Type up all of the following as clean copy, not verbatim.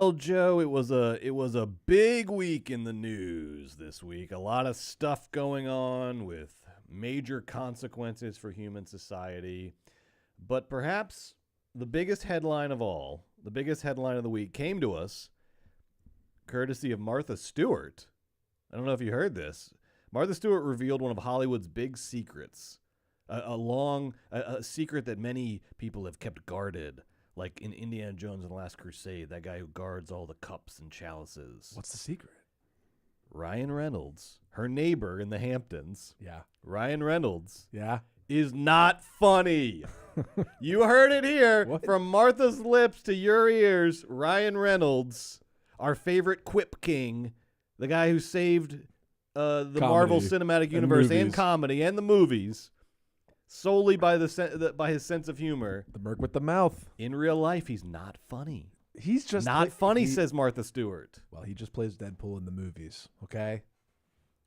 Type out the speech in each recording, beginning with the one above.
Well, Joe, it was a big week in the news this week. A lot of stuff going on with major consequences for human society. But perhaps the biggest headline of all, the biggest headline of the week came to us courtesy of Martha Stewart. I don't know if you heard this. Martha Stewart revealed one of Hollywood's big secrets, a secret that many people have kept guarded. Like in Indiana Jones and the Last Crusade, that guy who guards all the cups and chalices. What's the secret? Ryan Reynolds, her neighbor in the Hamptons. Yeah. Ryan Reynolds Yeah. is not funny. You heard it here from Martha's lips to your ears. Ryan Reynolds, our favorite quip king, the guy who saved the Marvel Cinematic Universe and comedy and the movies. Solely by by his sense of humor. The Merc with the mouth. In real life, he's not funny. He's just not funny, says Martha Stewart. Well, he just plays Deadpool in the movies, okay?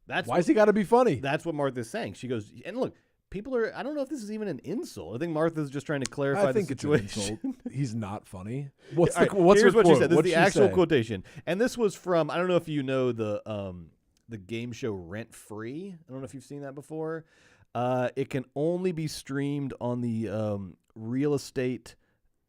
Why has he got to be funny? That's what Martha's saying. She goes, and look, people are, I don't know if this is even an insult. I think Martha's just trying to clarify the situation. It's an insult. He's not funny. What's here's what she said. This is the actual quotation. And this was from, I don't know if you know the game show Rent Free. I don't know if you've seen that before. It can only be streamed on the real estate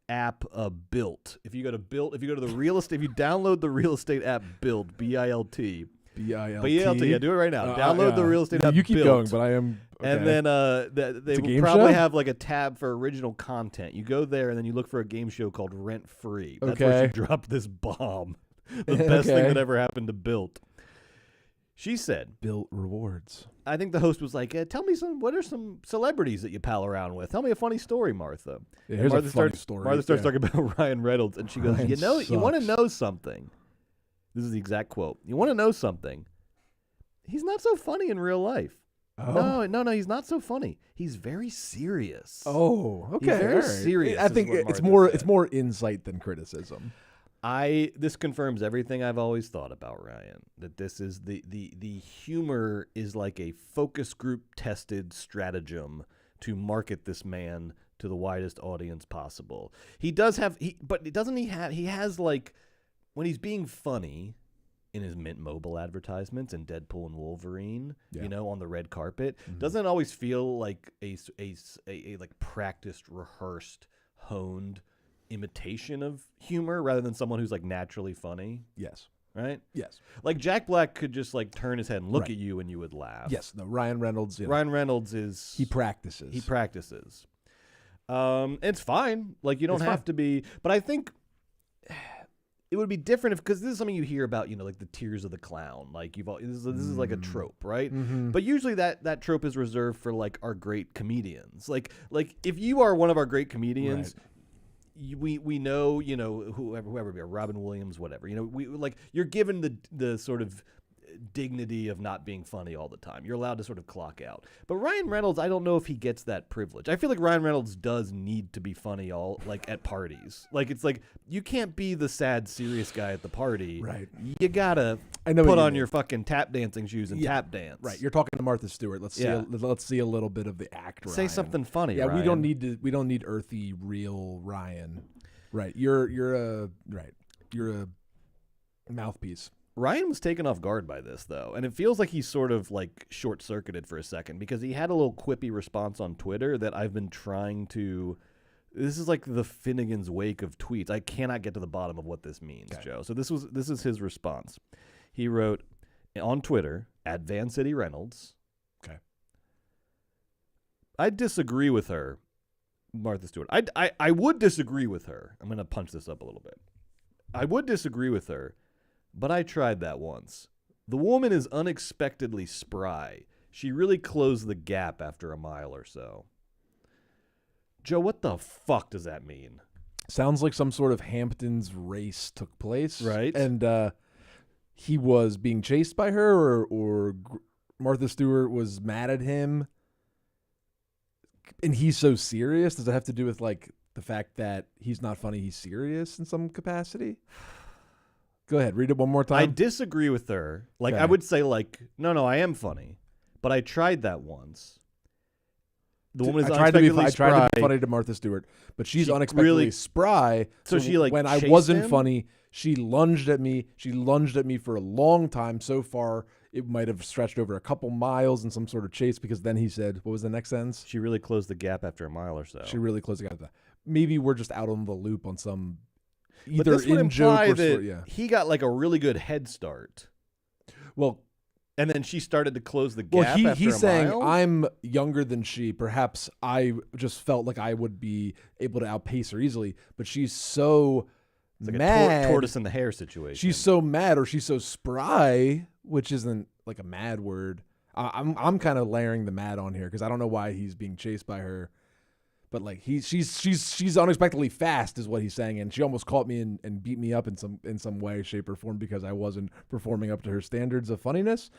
app Built. If you go to the real estate, if you download the real estate app Built, BILT. BILT. Yeah, do it right now. Download the real estate app. You keep Built. going, but I am. Okay. And then they will probably have like a tab for original content. You go there and then you look for a game show called Rent Free. That's where she dropped this bomb. The best thing that ever happened to Built. She said, Built rewards. I think the host was like, tell me what are some celebrities that you pal around with? Tell me a funny story, Martha. Yeah, here's a funny story. Martha starts talking about Ryan Reynolds, and she goes, you want to know something? This is the exact quote. You want to know something? He's not so funny in real life. Oh. No, he's not so funny. He's very serious. Oh, okay. He's very serious. I think it's more insight than criticism. This confirms everything I've always thought about Ryan, that this is the humor is like a focus group tested stratagem to market this man to the widest audience possible. He has like, when he's being funny in his Mint Mobile advertisements and Deadpool and Wolverine, on the red carpet, doesn't it always feel like a like practiced, rehearsed, honed imitation of humor rather than someone who's like naturally funny? Yes. Right? Yes. Like Jack Black could just like turn his head and look at you and you would laugh. Yes. No, Ryan Reynolds. Ryan Reynolds is... He practices. It's fine. Like you don't have to be... But I think it would be different because this is something you hear about, like the tears of the clown. Like this is like a trope, right? Mm-hmm. But usually that trope is reserved for like our great comedians. Like if you are one of our great comedians... Right. We know, whoever be Robin Williams, whatever, we like, you're given the sort of dignity of not being funny all the time. You're allowed to sort of clock out. But Ryan Reynolds, I don't know if he gets that privilege. I feel like Ryan Reynolds does need to be funny at parties. Like, it's like, you can't be the sad, serious guy at the party. Right. You gotta put on your fucking tap dancing shoes and tap dance. Right. You're talking to Martha Stewart. Let's see a little bit of the act. Say something funny. Yeah, Ryan. we don't need earthy, real Ryan. Right. You're a mouthpiece. Ryan was taken off guard by this, though, and it feels like he's sort of like short-circuited for a second because he had a little quippy response on Twitter that I've been trying to... This is like the Finnegan's Wake of tweets. I cannot get to the bottom of what this means, Joe. So this is his response. He wrote on Twitter, @VanCityReynolds. Okay. I disagree with her, Martha Stewart. I would disagree with her. I'm going to punch this up a little bit. I would disagree with her. But I tried that once. The woman is unexpectedly spry. She really closed the gap after a mile or so. Joe, what the fuck does that mean? Sounds like some sort of Hamptons race took place. Right. And he was being chased by her or Martha Stewart was mad at him. And he's so serious. Does it have to do with like the fact that he's not funny, he's serious in some capacity? Go ahead, read it one more time. I disagree with her. Like, I would say, like, no, I am funny. But I tried that once. The woman is unexpectedly spry. I tried to be funny to Martha Stewart, but she's unexpectedly spry. So she, like, when I chased wasn't him? funny, She lunged at me. She lunged at me for a long time. So far, it might have stretched over a couple miles in some sort of chase, because then he said, what was the next sentence? She really closed the gap after a mile or so. She really closed the gap. Maybe we're just out on the loop on some But either this would in joke imply or that story. Yeah. he got like a really good head start. Well, and then she started to close the gap after he's a saying, mile? I'm younger than she. Perhaps I just felt like I would be able to outpace her easily. But she's so It's like mad. a tortoise in the hare situation. She's so mad, or she's so spry, which isn't like a mad word. I'm kind of layering the mad on here because I don't know why he's being chased by her. But like she's unexpectedly fast is what he's saying, and she almost caught me and beat me up in some way, shape, or form because I wasn't performing up to her standards of funniness.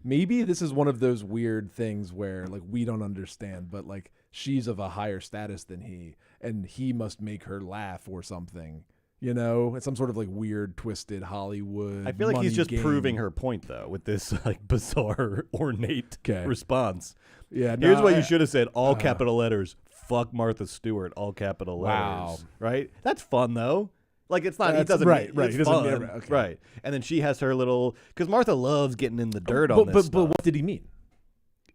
Maybe this is one of those weird things where like we don't understand, but like she's of a higher status than he, and he must make her laugh or something. You know, it's some sort of like weird, twisted Hollywood. I feel like he's money just game. proving her point though with this like bizarre, ornate response. Yeah, Here's what you should have said: all capital letters. Fuck Martha Stewart, all capital letters. Wow. Right? That's fun though. Like it's not. He doesn't. Right. It's He doesn't. fun. Okay. Right. And then she has her little because Martha loves getting in the dirt on this But stuff. what did he mean?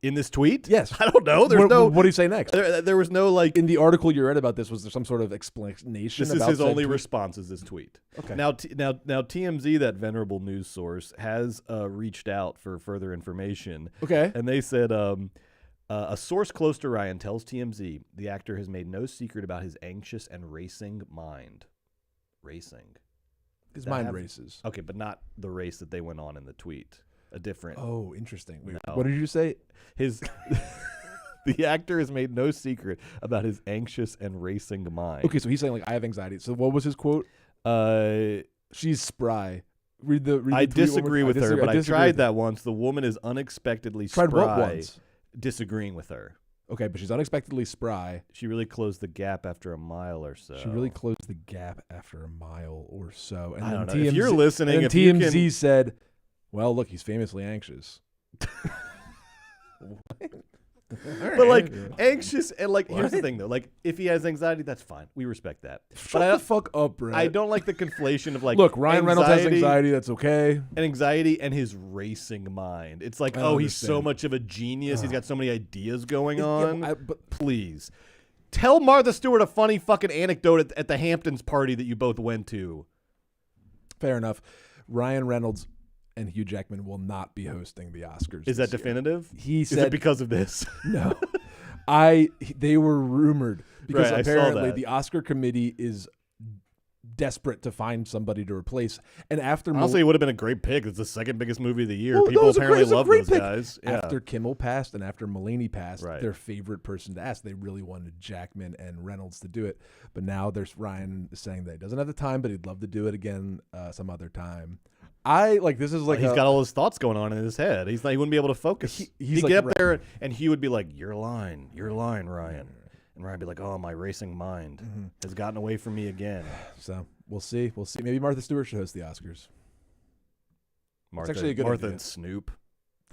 In this tweet? Yes. I don't know. There's no. What do you say next? There was no like. In the article you read about this, was there some sort of explanation? This is about his said only tweet? response. Is this tweet? Okay. Now TMZ, that venerable news source, has reached out for further information. Okay. And they said a source close to Ryan tells TMZ the actor has made no secret about his anxious and racing mind. Racing. His mind races. Okay, but not the race that they went on in the tweet. A different. Oh, interesting. Wait, No. what did you say? His. The actor has made no secret about his anxious and racing mind. Okay, so he's saying like I have anxiety. So what was his quote? She's spry. Read the. I tweet one more disagree time. with her, but I disagree tried with that once. The woman is unexpectedly Tried spry. what once? Disagreeing with her. Okay, but she's unexpectedly spry. She really closed the gap after a mile or so. She really closed the gap after a mile or so. And I then don't know. If you're listening, and if you TMZ can- said, "Well, look, he's famously anxious." But like anxious and like here's the thing though, like if he has anxiety, that's fine. We respect that. Shut the fuck up, Brett. I don't like the conflation of like look, Ryan Reynolds has anxiety. That's okay. And anxiety and his racing mind. It's like, I oh, he's so understand. much of a genius. He's got so many ideas going Yeah, on. but Please tell Martha Stewart a funny fucking anecdote at the Hamptons party that you both went to. fair enough. Ryan Reynolds and Hugh Jackman will not be hosting the Oscars. Is that this year. definitive? He Is said it because of this? no. They were rumored because Right, I saw apparently that. the Oscar committee is desperate to find somebody to replace. And after Honestly, it would have been a great pick. It's the second biggest movie of the year. Well, no, People it was a apparently great- love great those pick. guys. Yeah. After Kimmel passed and after Mulaney passed, Right. their favorite person to ask, they really wanted Jackman and Reynolds to do it. But now there's Ryan saying that he doesn't have the time, but he'd love to do it again some other time. This is like he's got all his thoughts going on in his head. He wouldn't be able to focus. He'd He'd like get up there and he would be like, your line, Ryan. And Ryan would be like, oh, my racing mind has gotten away from me again. So we'll see. Maybe Martha Stewart should host the Oscars. Martha, actually a good Martha idea. and Snoop.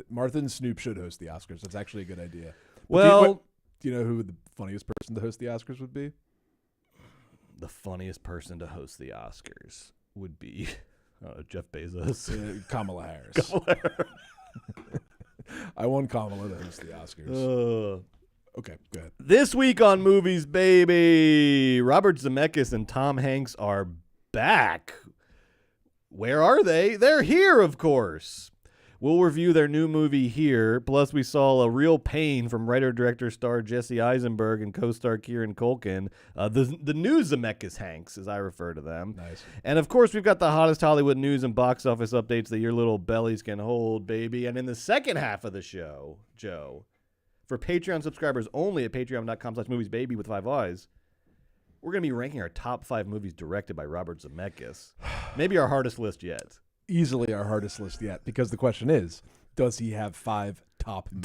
Martha and Snoop should host the Oscars. That's actually a good idea. But Well, do you know who the funniest person to host the Oscars would be? the funniest person to host the Oscars would be Jeff Bezos. Kamala Harris. I want Kamala to host the Oscars. Okay, go ahead. This week on Movies, baby, Robert Zemeckis and Tom Hanks are back. Where are they? They're here, of course. We'll review their new movie here. Plus, we saw a real pain from writer-director-star Jesse Eisenberg and co-star Kieran Culkin. The new Zemeckis Hanks, as I refer to them. Nice. And, of course, we've got the hottest Hollywood news and box office updates that your little bellies can hold, baby. And in the second half of the show, Joe, for Patreon subscribers only at patreon.com/moviesbaby with 5 eyes, we're going to be ranking our top 5 movies directed by Robert Zemeckis. Maybe our hardest list yet. Easily our hardest list yet, because the question is, does he have 5 top movies?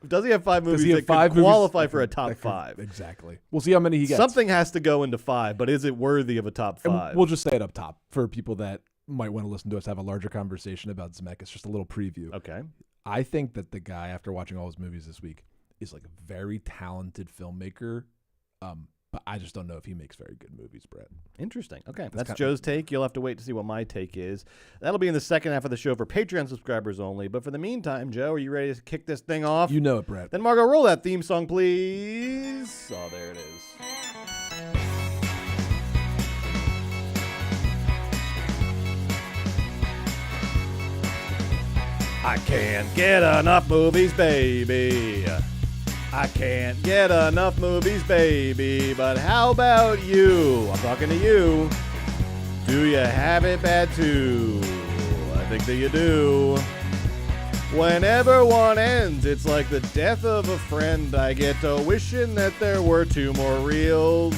Does he have 5 movies he have that 5 could movies qualify for a that top could- 5? Exactly. We'll see how many he gets. Something has to go into 5, but is it worthy of a top And 5? we'll just say it up top for people that might want to listen to us have a larger conversation about Zemeckis, just a little preview. Okay. I think that the guy, after watching all his movies this week, is like a very talented filmmaker, But I just don't know if he makes very good movies, Brett. Interesting. Okay, That's that's Joe's take. You'll have to wait to see what my take is. That'll be in the second half of the show for Patreon subscribers only. But for the meantime, Joe, are you ready to kick this thing off? You know it, Brett. Then Margot, roll that theme song, please. Oh, there it is. I can't get enough movies, baby. I can't get enough movies, baby. But how about you? I'm talking to you. Do you have it bad too? I think that you do. Whenever one ends, it's like the death of a friend. I get to wishing that there were 2 more reels.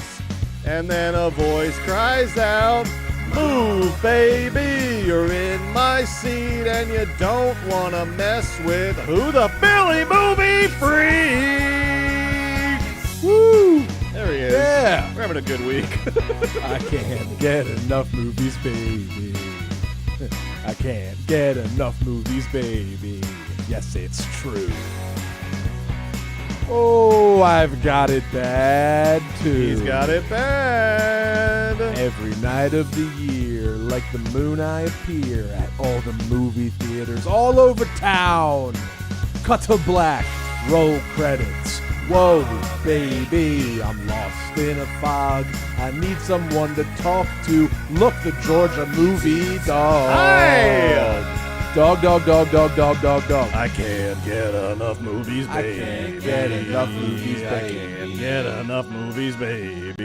And then a voice cries out, move, baby, you're in my seat, and you don't want to mess with who the Billy Movie Freak. Woo! There he is. Yeah. We're having a good week. I can't get enough movies, baby. I can't get enough movies, baby. Yes, it's true. Oh, I've got it bad, too. He's got it bad. Every night of the year, like the moon, I appear at all the movie theaters all over town. Cut to black, roll credits. Whoa, baby, I'm lost in a fog. I need someone to talk to. Look, the Georgia movie dog. Hi! Dog, dog, dog, dog, dog, dog, dog. I can't get enough movies, baby. I can't get enough movies, I baby. can't get enough movies, baby.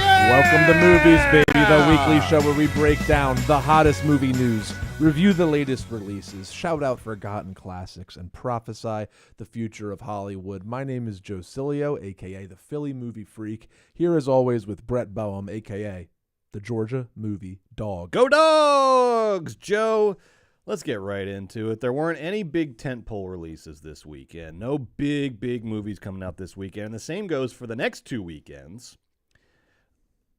Welcome to Movies, Baby, the weekly show where we break down the hottest movie news, review the latest releases, shout out forgotten classics, and prophesy the future of Hollywood. My name is Joe Cilio, a.k.a. the Philly Movie Freak, here as always with Brett Boehm, a.k.a. the Georgia Movie Dog. Go Dogs! Joe, let's get right into it. There weren't any big tentpole releases this weekend. No big movies coming out this weekend. And the same goes for the next 2 weekends,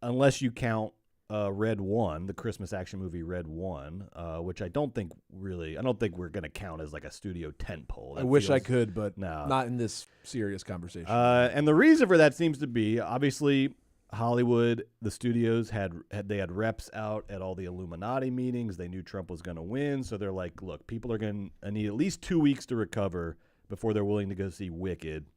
unless you count Red One, the Christmas action movie Red One, which I don't think we're going to count as like a studio tentpole. I wish I could, but not in this serious conversation. And the reason for that seems to be, obviously, Hollywood, the studios had reps out at all the Illuminati meetings. They knew Trump was going to win, so they're like, look, people are going to need at least 2 weeks to recover before they're willing to go see Wicked.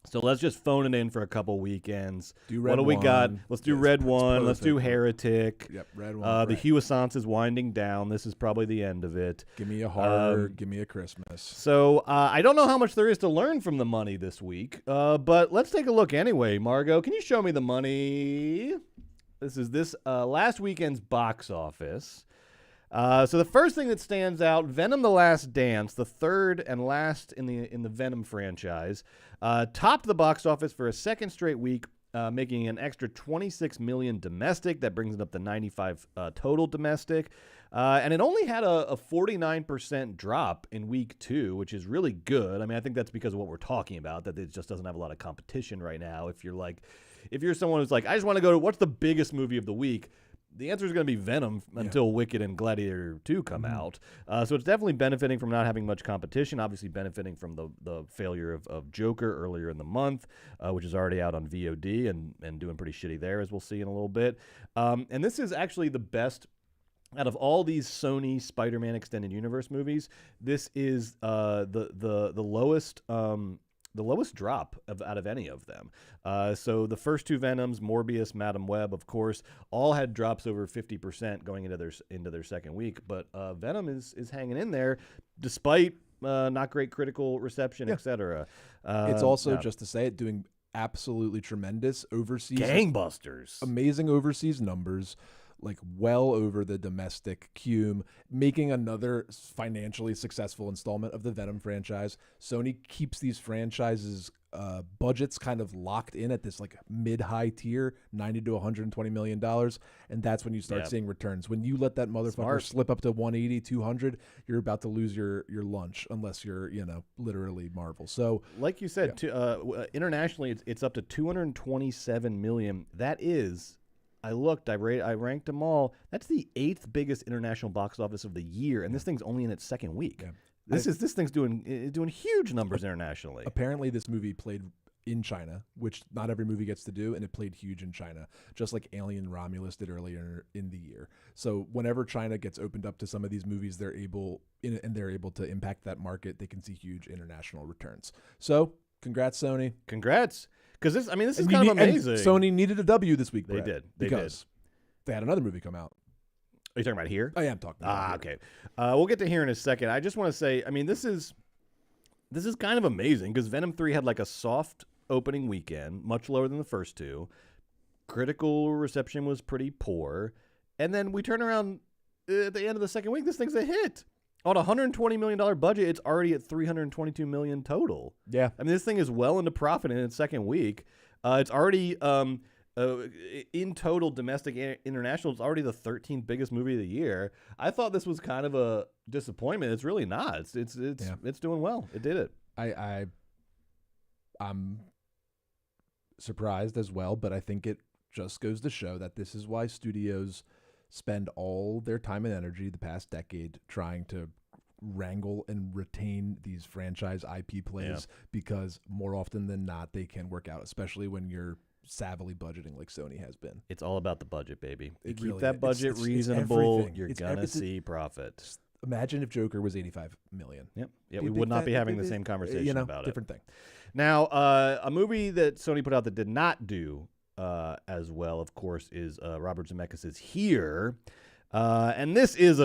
So let's just phone it in for a couple weekends. What do we got? Let's do Red One. Let's do Heretic. Yep, Red One. The Hugh Assance is winding down. This is probably the end of it. Give me a horror. Give me a Christmas. So I don't know how much there is to learn from the money this week, but let's take a look anyway. Margot, can you show me the money? This is last weekend's box office. So the first thing that stands out, Venom: The Last Dance, the third and last in the Venom franchise, topped the box office for a second straight week, making an extra $26 million domestic. That brings it up to 95 total domestic. And it only had a 49% drop in week 2, which is really good. I mean, I think that's because of what we're talking about, that it just doesn't have a lot of competition right now. If you're someone who's like, I just want to go to, what's the biggest movie of the week? The answer is going to be Venom until Wicked and Gladiator 2 come out. So it's definitely benefiting from not having much competition, obviously benefiting from the failure of Joker earlier in the month, which is already out on VOD and doing pretty shitty there, as we'll see in a little bit. And this is actually the best out of all these Sony Spider-Man Extended Universe movies. This is the lowest... the lowest drop out of any of them. So the first 2 Venoms, Morbius, Madam Web, of course, all had drops over 50% going into their second week. But Venom is hanging in there despite not great critical reception, etc. It's also, just to say it, doing absolutely tremendous overseas. Gangbusters. Amazing overseas numbers. Like well over the domestic cume, making another financially successful installment of the Venom franchise. Sony keeps these franchises budgets kind of locked in at this like mid-high tier, $90 to $120 million, and that's when you start seeing returns. When you let that motherfucker slip up to 180, 200, you're about to lose your lunch unless you're, literally Marvel. So like you said, internationally it's up to 227 million. That is, I looked, I ranked them all. That's the 8th biggest international box office of the year, and this thing's only in its second week. Yeah. This thing's doing huge numbers internationally. Apparently, this movie played in China, which not every movie gets to do, and it played huge in China, just like Alien Romulus did earlier in the year. So whenever China gets opened up to some of these movies, they're able to impact that market. They can see huge international returns. So congrats, Sony. Congrats. Because this is kind of amazing. Sony needed a W this week, Brett, They did. They had another movie come out. Are you talking about here? I am talking about here. Okay. We'll get to here in a second. I just want to say, this is kind of amazing because Venom 3 had like a soft opening weekend, much lower than the first two. Critical reception was pretty poor. And then we turn around at the end of the second week, this thing's a hit. On a $120 million budget, it's already at $322 million total. Yeah. This thing is well into profit in its second week. It's already, in total, domestic and international, it's already the 13th biggest movie of the year. I thought this was kind of a disappointment. It's really not. It's doing well. It did it. I'm surprised as well, but I think it just goes to show that this is why studios spend all their time and energy the past decade trying to wrangle and retain these franchise IP plays, because more often than not they can work out, especially when you're savvily budgeting like Sony has been. It's all about the budget, baby. You keep really that budget reasonable, you're gonna see profit. Imagine if Joker was $85 million. Yep. Yeah, we would not be having the same conversation about it. Different thing. Now, a movie that Sony put out that did not do as well, of course, is Robert Zemeckis' Here. And this is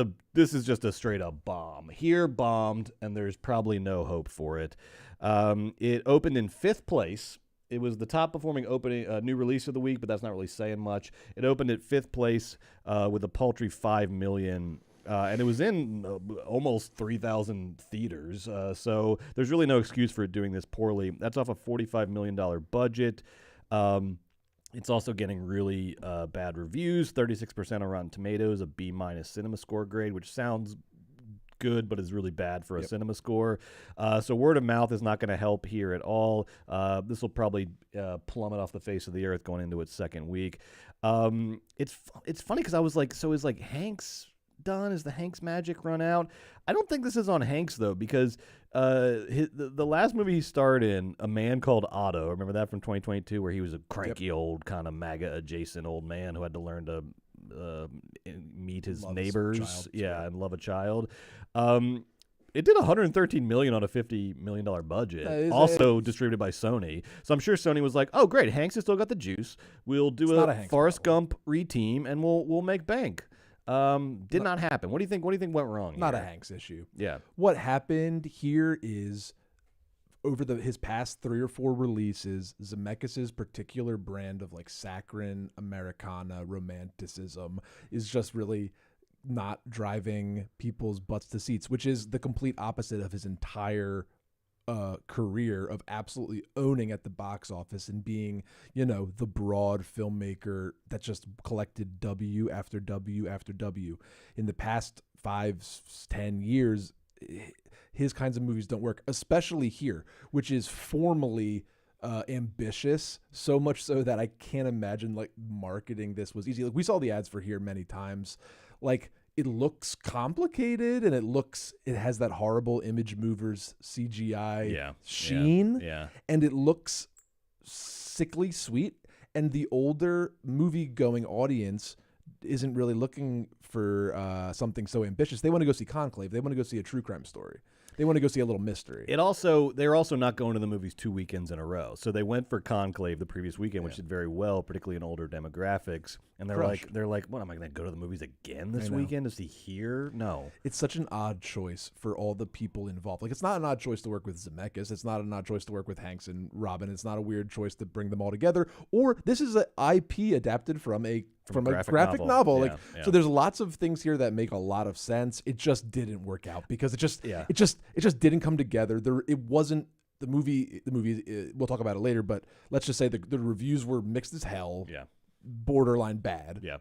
just a straight up bomb. Here bombed, and there's probably no hope for it. It opened in 5th place. It was the top performing opening new release of the week, but that's not really saying much. It opened at 5th place with a paltry $5 million. And it was in almost 3,000 theaters. So there's really no excuse for it doing this poorly. That's off a $45 million budget. It's also getting really bad reviews, 36% on Rotten Tomatoes, a B- cinema score grade, which sounds good but is really bad for a cinema score. So word of mouth is not going to help here at all. This will probably plummet off the face of the earth going into its second week. It's funny because I was like, so is like Hanks done? Is the Hanks magic run out? I don't think this is on Hanks though, because the last movie he starred in, A Man Called Otto, remember that from 2022, where he was a cranky old kind of MAGA adjacent old man who had to learn to meet his neighbors, and love a child. It did $113 million on a $50 million budget, also distributed by Sony. So I'm sure Sony was like, "Oh, great, Hanks has still got the juice. We'll do a Forrest Gump reteam, and we'll make bank." Did not happen. What do you think? What do you think went wrong here? Not a Hanks issue. Yeah. What happened here is, over his past 3 or 4 releases, Zemeckis' particular brand of like saccharine Americana romanticism is just really not driving people's butts to seats, which is the complete opposite of his entire career of absolutely owning at the box office and being, the broad filmmaker that just collected W after W after W. In the past 5-10 years, his kinds of movies don't work, especially Here, which is formally ambitious, so much so that I can't imagine like marketing this was easy. Like, we saw the ads for Here many times. Like, it looks complicated, and it has that horrible Image Movers CGI sheen, and it looks sickly sweet. And the older movie-going audience isn't really looking for something so ambitious. They want to go see Conclave. They want to go see a true crime story. They want to go see a little mystery. They're also not going to the movies 2 weekends in a row. So they went for Conclave the previous weekend, which did very well, particularly in older demographics. And they're like, what, am I going to go to the movies again this weekend to see Here? No. It's such an odd choice for all the people involved. Like, it's not an odd choice to work with Zemeckis. It's not an odd choice to work with Hanks and Robin. It's not a weird choice to bring them all together. Or this is an IP adapted from a graphic novel. So there's lots of things here that make a lot of sense. It just didn't work out because it just didn't come together. It wasn't the movie. We'll talk about it later, but let's just say the reviews were mixed as hell. Yeah. Borderline bad. Yeah.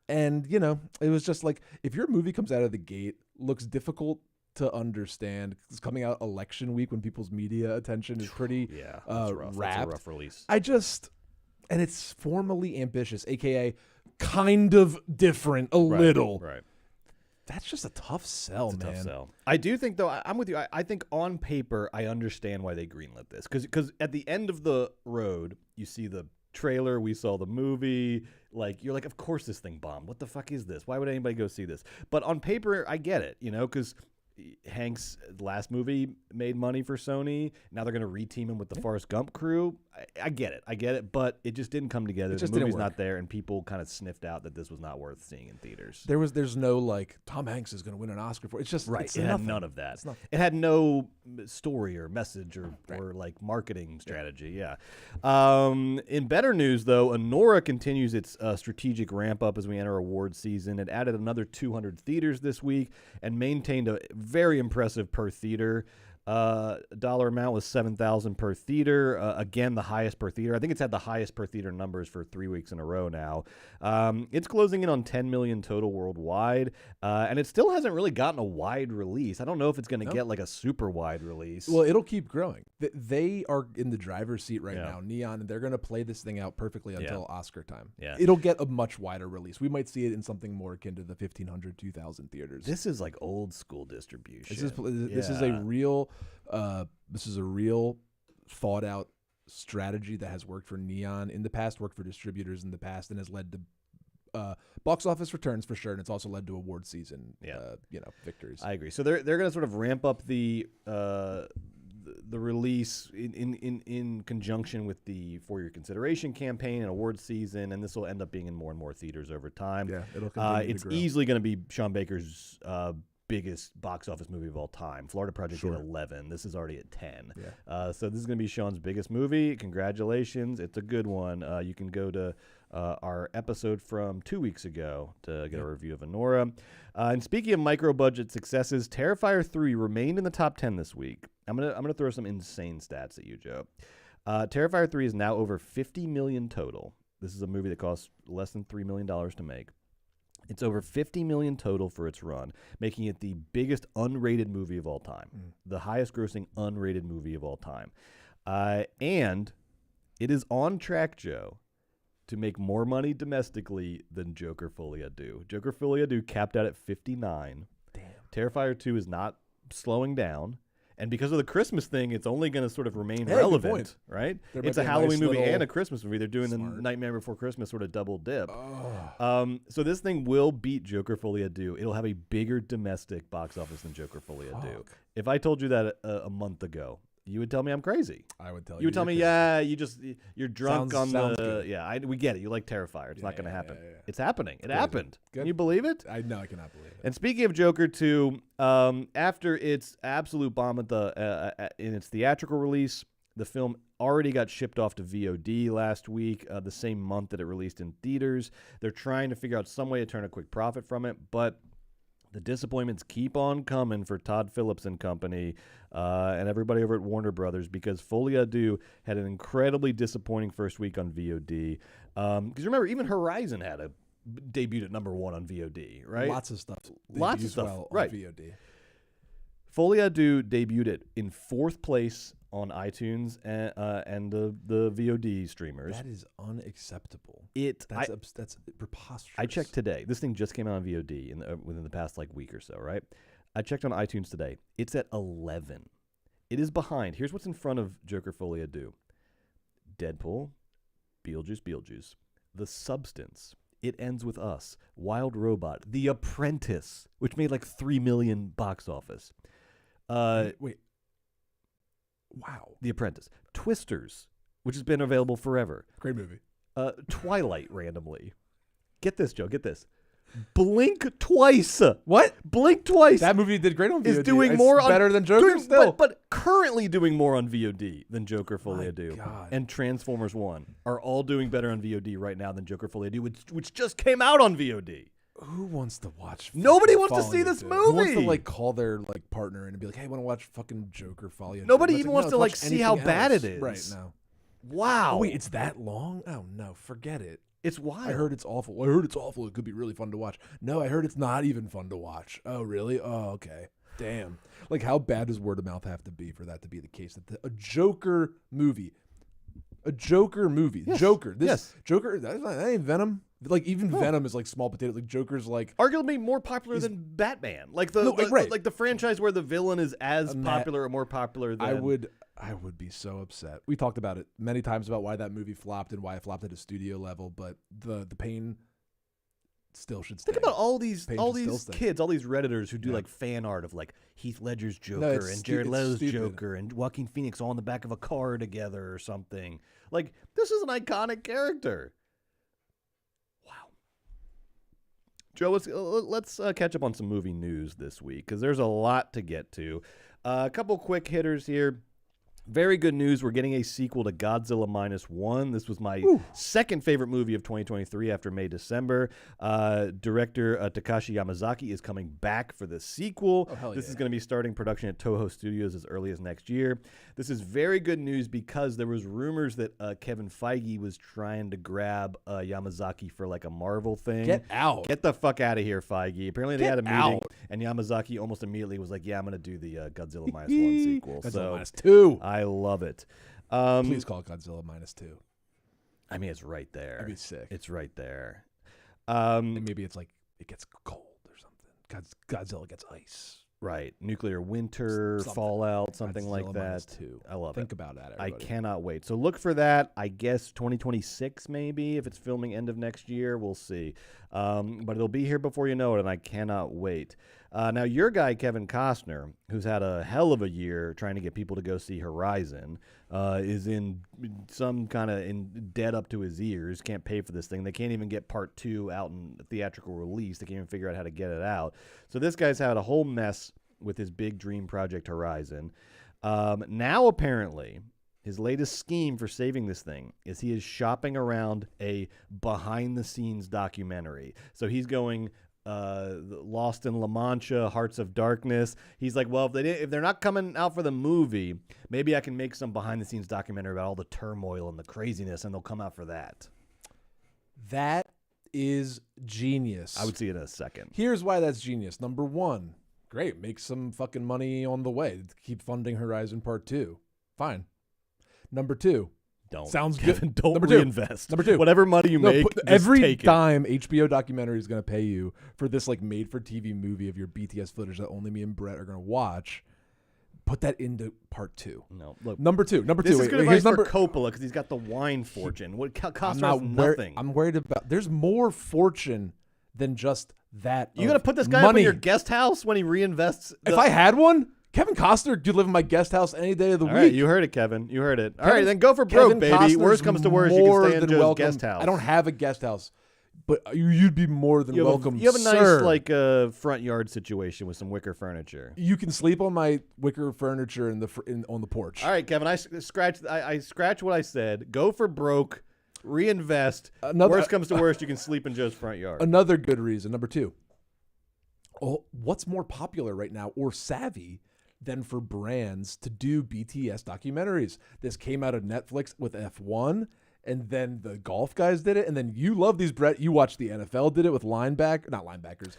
And it was just like, if your movie comes out of the gate, looks difficult to understand, it's coming out election week when people's media attention is pretty rough. wrapped. That's a rough release. And it's formally ambitious, aka kind of different a little. Right. That's just a tough sell, It's a man. tough sell. I do think, though, I'm with you. I think on paper, I understand why they greenlit this. Because at the end of the road, you see the trailer, we saw the movie. Like, you're like, of course this thing bombed. What the fuck is this? Why would anybody go see this? But on paper, I get it, because Hank's last movie made money for Sony. Now they're going to reteam him with the Forrest Gump crew. I get it, but it just didn't come together. The movie's not there, and people kind of sniffed out that this was not worth seeing in theaters. There's no like Tom Hanks is going to win an Oscar for it. It's just right. It's it had none of that. It had no story or message or like marketing strategy. Yeah. In better news, though, Anora continues its strategic ramp up as we enter award season. It added another 200 theaters this week and maintained a very impressive per theater. Dollar amount was $7,000 per theater. Again, the highest per theater. I think it's had the highest per theater numbers for 3 weeks in a row now. It's closing in on 10 million total worldwide, and it still hasn't really gotten a wide release. I don't know if it's going to get like a super wide release. Well, it'll keep growing. They are in the driver's seat right now, Neon, and they're going to play this thing out perfectly until Oscar time. Yeah. It'll get a much wider release. We might see it in something more akin to the 1,500, 2,000 theaters. This is like old school distribution. This is a real thought out strategy that has worked for Neon in the past, worked for distributors in the past, and has led to box office returns for sure, and it's also led to award season victories. I agree. So they're going to sort of ramp up the release in conjunction with the For Your Consideration campaign and award season, and this will end up being in more and more theaters over time. Yeah, it'll continue it's to grow. easily going to be Sean Baker's biggest box office movie of all time. Florida Project at 11. This is already at 10. Yeah. So this is going to be Sean's biggest movie. Congratulations. It's a good one. You can go to our episode from 2 weeks ago to get a review of Anora. And speaking of micro-budget successes, Terrifier 3 remained in the top 10 this week. I'm gonna throw some insane stats at you, Joe. Terrifier 3 is now over $50 million total. This is a movie that costs less than $3 million to make. It's over $50 million total for its run, making it the biggest unrated movie of all time, the highest grossing unrated movie of all time. And it is on track, Joe, to make more money domestically than Joker Folie à Deux. Joker Folie à Deux capped out at 59. Damn. Terrifier 2 is not slowing down. And because of the Christmas thing, it's only going to sort of remain relevant, right? It's a Halloween movie and a Christmas movie. They're doing the Nightmare Before Christmas sort of double dip. So this thing will beat Joker Folie à Deux. It'll have a bigger domestic box office than Joker Folie à Deux. If I told you that a month ago, you would tell me I'm crazy. I would tell you. You would tell me, you're drunk sounds good. We get it. You like Terrifier. It's not going to happen. It's happening. It happened. Good. Can you believe it? I cannot believe it. And speaking of Joker 2, after its absolute bomb in its theatrical release, the film already got shipped off to VOD last week, the same month that it released in theaters. They're trying to figure out some way to turn a quick profit from it, but the disappointments keep on coming for Todd Phillips and company and everybody over at Warner Brothers, because Folie à Deux had an incredibly disappointing first week on VOD. Because remember, even Horizon had a debuted at #1 on VOD, right? Lots of stuff. On VOD. Folie à Deux debuted in 4th place on iTunes and the VOD streamers. That is unacceptable. That's preposterous. I checked today. This thing just came out on VOD within the past week or so, right? I checked on iTunes today. It's at 11. It is behind. Here's what's in front of Joker Folie à Deux: Deadpool, Beetlejuice, The Substance, It Ends With Us, Wild Robot, The Apprentice, which made like $3 million box office. Wait. Wow. The Apprentice. Twisters, which has been available forever. Great movie. Twilight randomly. Get this, Joe. Get this. Blink Twice. What? Blink Twice. That movie did great on VOD. Is doing more better than Joker still. But currently doing more on VOD than Joker Folie à Deux. God. And Transformers 1 are all doing better on VOD right now than Joker Folie à Deux, which just came out on VOD. Who wants to watch? Nobody wants to see this movie. Who wants to call their partner and be like, "Hey, I want to watch fucking Joker Folie à Deux." Nobody even wants to see how bad it is. Right now. Wow. Oh, wait, it's that long? Oh no, forget it. It's wild. I heard it's awful. It could be really fun to watch. No, I heard it's not even fun to watch. Oh, really? Oh, okay. Damn. How bad does word of mouth have to be for that to be the case? That a Joker movie, A Joker movie. Yes. Joker. Yes. Joker. That ain't Venom. Like even Venom is like small potato. Like Joker's like arguably more popular than Batman. Like like the franchise where the villain is as popular or more popular than. I would be so upset. We talked about it many times about why that movie flopped and why it flopped at a studio level, but the pain still should stay. Think about all these kids, all these Redditors who do like fan art of like Heath Ledger's Joker and Jared Leto's Joker and Joaquin Phoenix all in the back of a car together or something. Like, this is an iconic character. Wow. Joe, let's catch up on some movie news this week because there's a lot to get to. A couple quick hitters here. Very good news. We're getting a sequel to Godzilla -1. This was my second favorite movie of 2023 after May, December. Director Takashi Yamazaki is coming back for the sequel. This is going to be starting production at Toho Studios as early as next year. This is very good news because there was rumors that Kevin Feige was trying to grab Yamazaki for like a Marvel thing. Get out. Get the fuck out of here, Feige. Apparently they had a meeting and Yamazaki almost immediately was like, yeah, I'm going to do the Godzilla -1 sequel. Godzilla -2. I love it. Please call it Godzilla -2. I mean, it's right there. That'd be sick. It's right there. And maybe it's like it gets cold or something. Godzilla gets ice. Right. Nuclear winter, fallout, something Godzilla like that. -2. I love Think it. about that, everybody. I cannot wait. So look for that. I guess 2026 maybe. If it's filming end of next year, we'll see. But it'll be here before you know it, and I cannot wait. Now, your guy, Kevin Costner, who's had a hell of a year trying to get people to go see Horizon, is in some kind of in debt up to his ears, can't pay for this thing. They can't even get part 2 out in theatrical release. They can't even figure out how to get it out. So this guy's had a whole mess with his big dream project Horizon. Now, apparently, his latest scheme for saving this thing is he is shopping around a behind-the-scenes documentary. So he's going Lost in La Mancha, Hearts of Darkness. He's like, well, if they're not coming out for the movie, maybe I can make some behind-the-scenes documentary about all the turmoil and the craziness, and they'll come out for that. That is genius. I would see it in a second. Here's why that's genius. Number one, great, make some fucking money on the way. Keep funding Horizon Part 2. Fine. Number two, Don't. Sounds Kevin, good. Don't Number two. reinvest. Number two. Whatever money you make, just every take it. dime HBO documentary is going to pay you for this like made-for-TV movie of your BTS footage that only me and Brett are going to watch. Put that into part 2. No, look. Number two. This is good advice for Coppola because he's got the wine fortune. What Costner has nothing. I'm worried about. There's more fortune than just that. You going to put this guy up in your guest house when he reinvests? If I had one, Kevin Costner could live in my guest house any day of the week. All right, you heard it, Kevin. You heard it. All right, then go for broke, baby. Costner's Worst comes to worst, you can stay in Joe's guest house. I don't have a guest house, but you'd be more than welcome. You have a nice sir. front yard situation with some wicker furniture. You can sleep on my wicker furniture on the porch. All right, Kevin. I scratch what I said. Go for broke. Reinvest. Worst comes to worst, you can sleep in Joe's front yard. Another good reason. Number two. Oh, what's more popular right now or savvy than for brands to do BTS documentaries? This came out of Netflix with F1, and then the golf guys did it, and then you love these, Brett. You watched the NFL did it with wide receivers.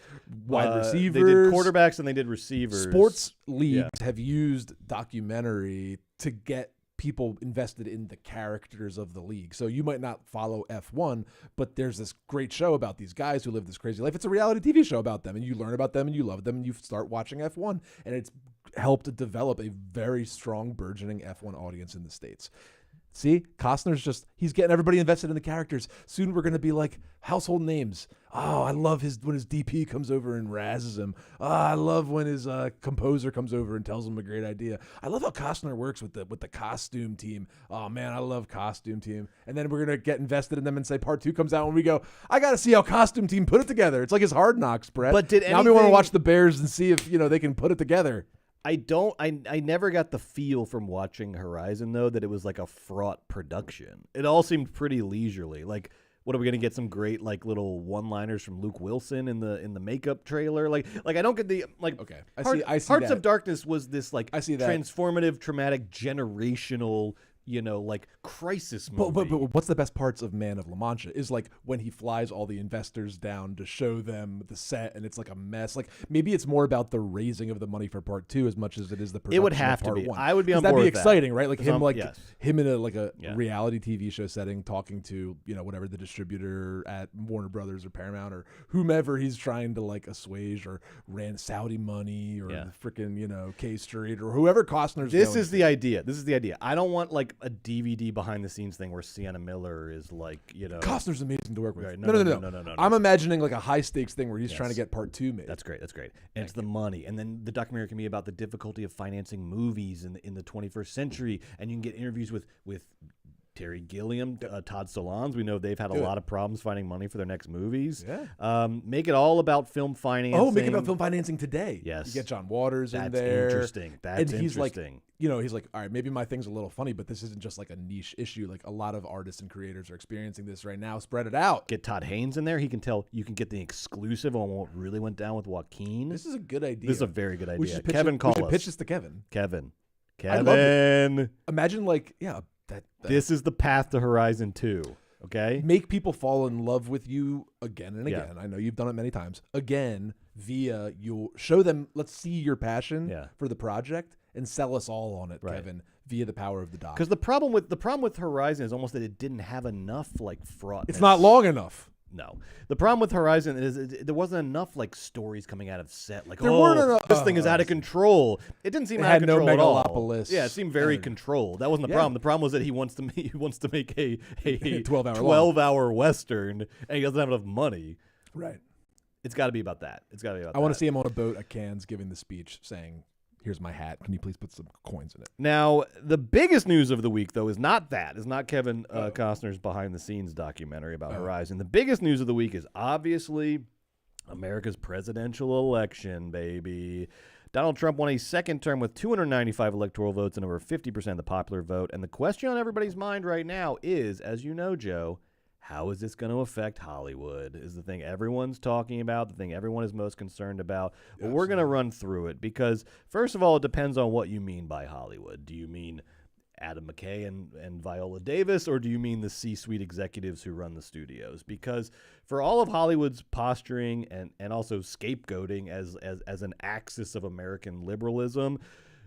They did quarterbacks and they did receivers. Sports leagues have used documentary to get people invested in the characters of the league. So you might not follow F1, but there's this great show about these guys who live this crazy life. It's a reality TV show about them, and you learn about them and you love them and you start watching F1, and it's helped develop a very strong burgeoning F1 audience in the States. See, Costner's he's getting everybody invested in the characters. Soon we're going to be like household names. Oh, I love when his DP comes over and razzes him. Oh, I love when his composer comes over and tells him a great idea. I love how Costner works with the costume team. Oh, man, I love costume team. And then we're going to get invested in them and say part 2 comes out and we go, I got to see how costume team put it together. It's like his Hard Knocks, Brett. But now we want to watch the Bears and see if they can put it together. I never got the feel from watching Horizon, though, that it was like a fraught production. It all seemed pretty leisurely. Like, what are we going to get some great like little one-liners from Luke Wilson in the makeup trailer? Like I don't get the like. Okay, I see. Hearts of Darkness was this like I see that. transformative, traumatic, generational like crisis movie. But what's the best parts of Man of La Mancha is like when he flies all the investors down to show them the set, and it's like a mess. Like maybe it's more about the raising of the money for part 2 as much as it is the production It would have of part to be. 1. I would be on board that'd be with exciting, that. right? Like him in a reality TV show setting, talking to whatever the distributor at Warner Brothers or Paramount or whomever he's trying to like assuage, or ran Saudi money, or the freaking K Street, or whoever Costner's. This is the idea. I don't want like a DVD behind the scenes thing where Sienna Miller is like, Costner's amazing to work with. Right. No. I'm imagining like a high stakes thing where he's trying to get part 2 made. That's great. And it's the money. And then the documentary can be about the difficulty of financing movies in the 21st century. And you can get interviews with Terry Gilliam, Todd Solondz. We know they've had a lot of problems finding money for their next movies. Yeah. Make it all about film financing. Oh, make it about film financing today. Yes. You get John Waters in there. That's interesting. And he's like, he's like, all right, maybe my thing's a little funny, but this isn't just like a niche issue. Like a lot of artists and creators are experiencing this right now. Spread it out. Get Todd Haynes in there. He can tell. You can get the exclusive on what really went down with Joaquin. This is a good idea. This is a very good idea. We should pitch this to Kevin. Kevin. I love it. Imagine like, this is the path to Horizon 2, okay? Make people fall in love with you again and again. I know you've done it many times. Again, via you'll show them, let's see your passion for the project and sell us all on it, Kevin, via the power of the doc. Because the problem with Horizon is almost that it didn't have enough like fraud. It's not long enough. No, the problem with Horizon is there wasn't enough like stories coming out of set. Like, this thing is out of control. It didn't seem out of control at all. Yeah, it seemed very controlled. That wasn't the problem. The problem was that he wants to make a 12-hour Western, and he doesn't have enough money. Right. It's got to be about that. I want to see him on a boat at Cannes giving the speech saying, "Here's my hat. Can you please put some coins in it?" Now, the biggest news of the week, though, is not that. It's not Kevin Costner's behind-the-scenes documentary about Horizon. The biggest news of the week is obviously America's presidential election, baby. Donald Trump won a second term with 295 electoral votes and over 50% of the popular vote. And the question on everybody's mind right now is, as you know, Joe, how is this going to affect Hollywood is the thing everyone's talking about, the thing everyone is most concerned about. Well, we're going to run through it because, first of all, it depends on what you mean by Hollywood. Do you mean Adam McKay and Viola Davis, or do you mean the C-suite executives who run the studios? Because for all of Hollywood's posturing and also scapegoating as an axis of American liberalism,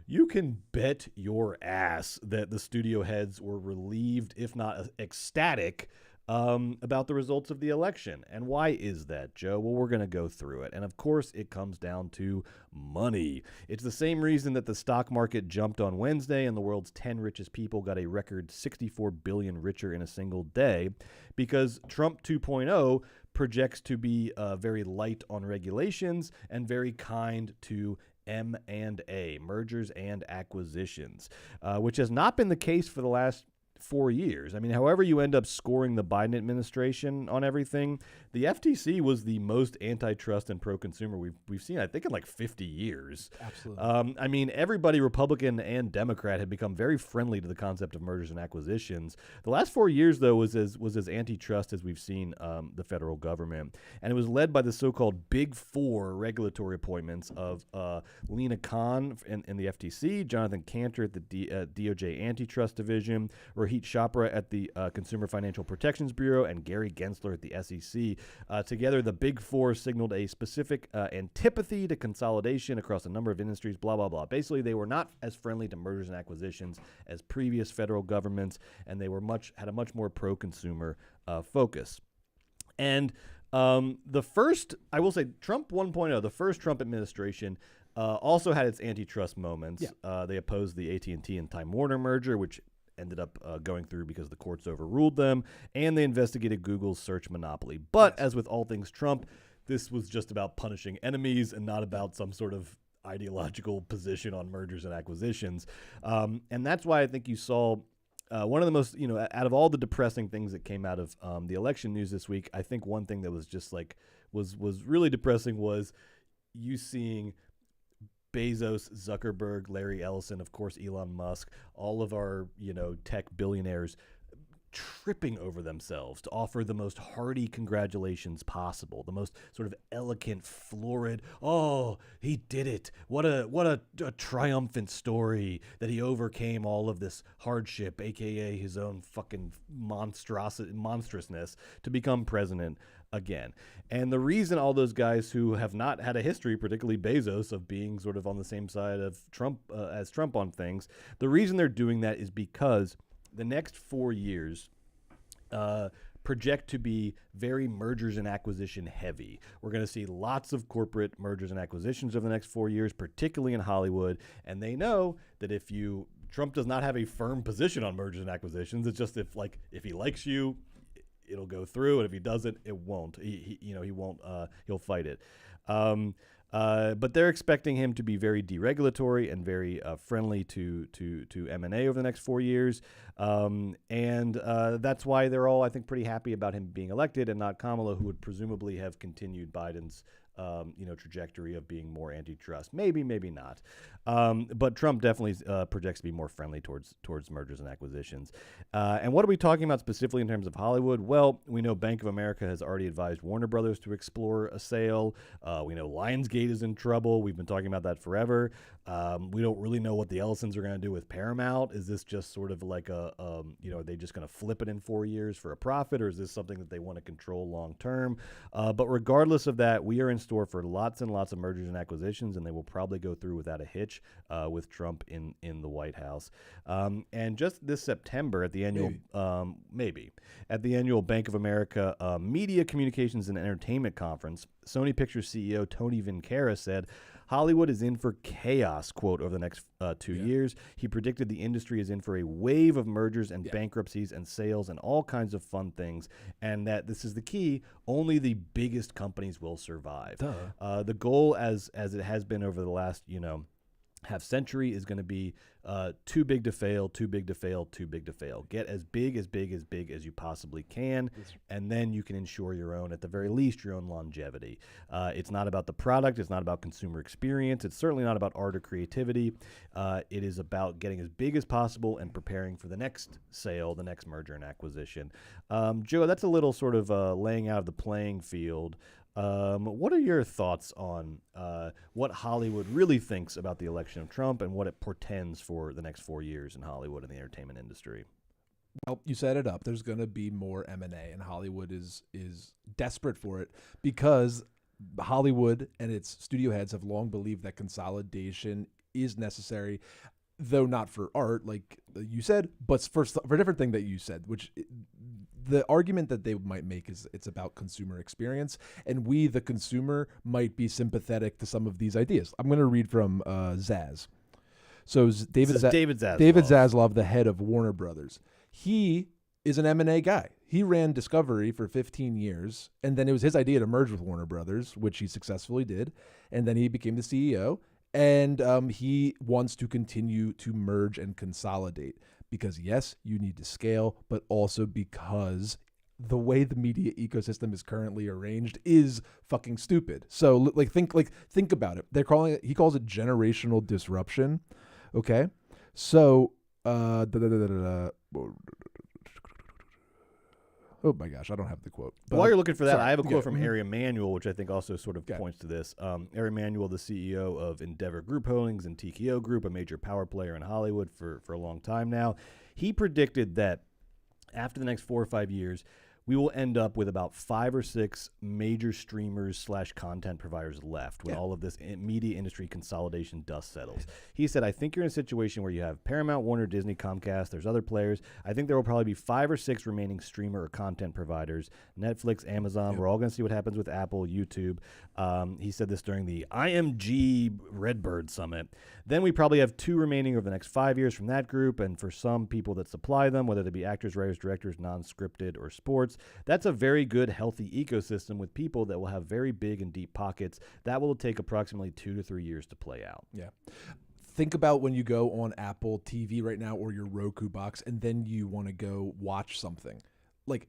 you can bet your ass that the studio heads were relieved, if not ecstatic, about the results of the election. And why is that, Joe? Well, we're going to go through it. And of course, it comes down to money. It's the same reason that the stock market jumped on Wednesday and the world's 10 richest people got a record 64 billion richer in a single day, because Trump 2.0 projects to be very light on regulations and very kind to M&A, mergers and acquisitions, which has not been the case for the last 4 years. I mean, however you end up scoring the Biden administration on everything, the FTC was the most antitrust and pro-consumer we've seen, I think, in like 50 years. Absolutely. I mean, everybody, Republican and Democrat, had become very friendly to the concept of mergers and acquisitions. The last 4 years, though, was as antitrust as we've seen the federal government. And it was led by the so-called Big Four regulatory appointments of Lena Khan in the FTC, Jonathan Cantor at the DOJ Antitrust Division, Rohit Chopra at the Consumer Financial Protections Bureau, and Gary Gensler at the SEC. Together, the Big Four signaled a specific antipathy to consolidation across a number of industries, blah, blah, blah. Basically, they were not as friendly to mergers and acquisitions as previous federal governments, and they were had a much more pro-consumer focus. And the first, I will say, Trump 1.0, the first Trump administration, also had its antitrust moments. Yeah. They opposed the AT&T and Time Warner merger, which ended up going through because the courts overruled them, and they investigated Google's search monopoly. But as with all things Trump, this was just about punishing enemies and not about some sort of ideological position on mergers and acquisitions. And that's why I think you saw one of the most, out of all the depressing things that came out of the election news this week, I think one thing that was just like, was really depressing was you seeing Bezos, Zuckerberg, Larry Ellison, of course, Elon Musk, all of our, tech billionaires tripping over themselves to offer the most hearty congratulations possible, the most sort of elegant, florid, oh, he did it. What a triumphant story that he overcame all of this hardship, aka his own fucking monstrousness, to become president again. And the reason all those guys who have not had a history, particularly Bezos, of being sort of on the same side of Trump as Trump on things, the reason they're doing that is because the next 4 years project to be very mergers and acquisition heavy. We're going to see lots of corporate mergers and acquisitions over the next 4 years, particularly in Hollywood. And they know that Trump does not have a firm position on mergers and acquisitions. It's just if he likes you, it'll go through, and if he doesn't, it won't. He won't. He'll fight it. But they're expecting him to be very deregulatory and very friendly to M&A over the next 4 years. And that's why they're all, I think, pretty happy about him being elected and not Kamala, who would presumably have continued Biden's trajectory of being more antitrust. Maybe not. But Trump definitely projects to be more friendly towards mergers and acquisitions. And what are we talking about specifically in terms of Hollywood? Well, we know Bank of America has already advised Warner Brothers to explore a sale. We know Lionsgate is in trouble. We've been talking about that forever. We don't really know what the Ellisons are going to do with Paramount. Is this just sort of like are they just going to flip it in 4 years for a profit, or is this something that they want to control long term? But regardless of that, we are in store for lots and lots of mergers and acquisitions, and they will probably go through without a hitch with Trump in the White House. And just this September at the annual at the annual Bank of America Media Communications and Entertainment Conference, Sony Pictures CEO Tony Vinciquerra said Hollywood is in for chaos, quote, over the next 2 years. He predicted the industry is in for a wave of mergers and bankruptcies and sales and all kinds of fun things, and that this is the key, only the biggest companies will survive. The goal, as it has been over the last, half century, is going to be too big to fail, too big to fail, too big to fail. Get as big as you possibly can, and then you can ensure your own, at the very least, your own longevity. It's not about the product. It's not about consumer experience. It's certainly not about art or creativity. It is about getting as big as possible and preparing for the next sale, the next merger and acquisition. Joe, that's a little sort of laying out of the playing field. What are your thoughts on what Hollywood really thinks about the election of Trump and what it portends for the next 4 years in Hollywood and the entertainment industry? Well, you set it up. There's going to be more M&A, and Hollywood is desperate for it because Hollywood and its studio heads have long believed that consolidation is necessary, though not for art, like you said, but for a different thing that you said, which the argument that they might make is it's about consumer experience, and we, the consumer, might be sympathetic to some of these ideas. I'm going to read from Zaz. So David Zaslav, the head of Warner Brothers, he is an M&A guy. He ran Discovery for 15 years, and then it was his idea to merge with Warner Brothers, which he successfully did, and then he became the CEO, and he wants to continue to merge and consolidate. Because, yes, you need to scale, but also because the way the media ecosystem is currently arranged is fucking stupid. So, think about it. He calls it generational disruption. Okay? So, oh my gosh, I don't have the quote. But, while you're looking for that, I have a quote from Ari Emanuel, which I think also sort of points to this. Ari Emanuel, the CEO of Endeavor Group Holdings and TKO Group, a major power player in Hollywood for a long time now, he predicted that after the next 4 or 5 years, we will end up with about 5 or 6 major streamers / content providers left when all of this media industry consolidation dust settles. He said, I think you're in a situation where you have Paramount, Warner, Disney, Comcast, there's other players. I think there will probably be 5 or 6 remaining streamer or content providers, Netflix, Amazon. We're all going to see what happens with Apple, YouTube. He said this during the IMG Redbird Summit. Then we probably have 2 remaining over the next 5 years from that group, and for some people that supply them, whether they be actors, writers, directors, non-scripted, or sports, that's a very good, healthy ecosystem with people that will have very big and deep pockets. That will take approximately 2 to 3 years to play out. Yeah. Think about when you go on Apple TV right now or your Roku box, and then you want to go watch something. Like,